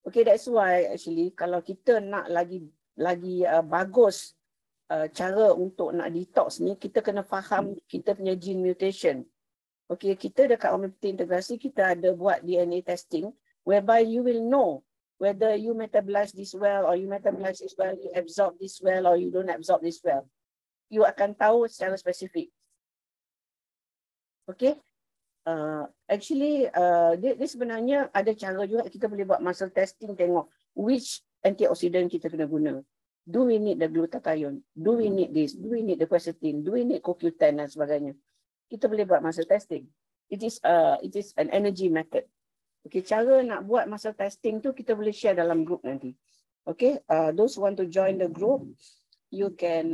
Speaker 1: Okay, that's why actually kalau kita nak lagi bagus cara untuk nak detox ni, kita kena faham kita punya gene mutation. Okay, kita dekat homeopathy integrasi kita ada buat DNA testing whereby you will know whether you metabolize this well or you metabolize this well, you absorb this well or you don't absorb this well. You akan tahu secara spesifik. Okay. Actually, dia sebenarnya ada cara juga kita boleh buat muscle testing, tengok which antioxidant kita kena guna. Do we need the glutathione? Do we need this? Do we need the quercetin? Do we need CoQ10 dan sebagainya? Kita boleh buat muscle testing. It is an energy method. Okay, cara nak buat muscle testing tu kita boleh share dalam group nanti. Okay, those who want to join the group, you can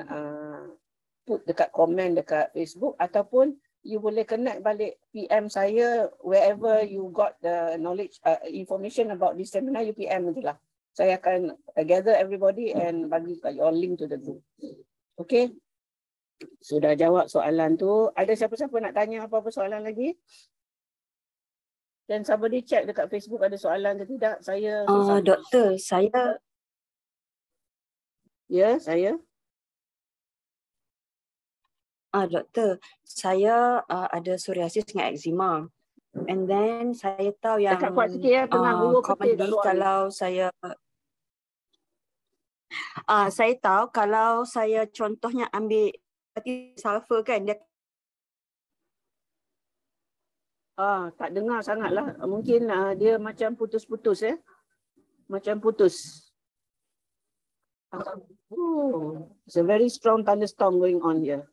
Speaker 1: put dekat komen dekat Facebook ataupun you boleh connect balik PM saya wherever you got the knowledge, information about this seminar, you PM je lah. Saya akan gather everybody and bagi your link to the group. Okay. Sudah jawab soalan tu. Ada siapa-siapa nak tanya apa-apa soalan lagi? Dan somebody check dekat Facebook ada soalan ke tidak? Saya
Speaker 2: Doktor, saya
Speaker 1: saya
Speaker 2: doktor, saya ada psoriasis dengan eczema. And then saya tahu yang
Speaker 1: dekat kuat sikit ya, tengah buruk petir kat luar.
Speaker 2: Kalau saya tahu kalau saya contohnya ambil sulfur kan, dia
Speaker 1: tak dengar sangatlah. Mungkin dia macam putus-putus ya. Macam putus. It's a very strong thunderstorm going on here.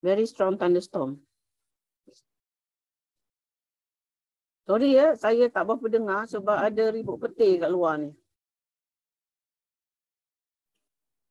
Speaker 1: Very strong thunderstorm. Sorry ya, saya tak berapa dengar sebab ada ribut petir kat luar ni.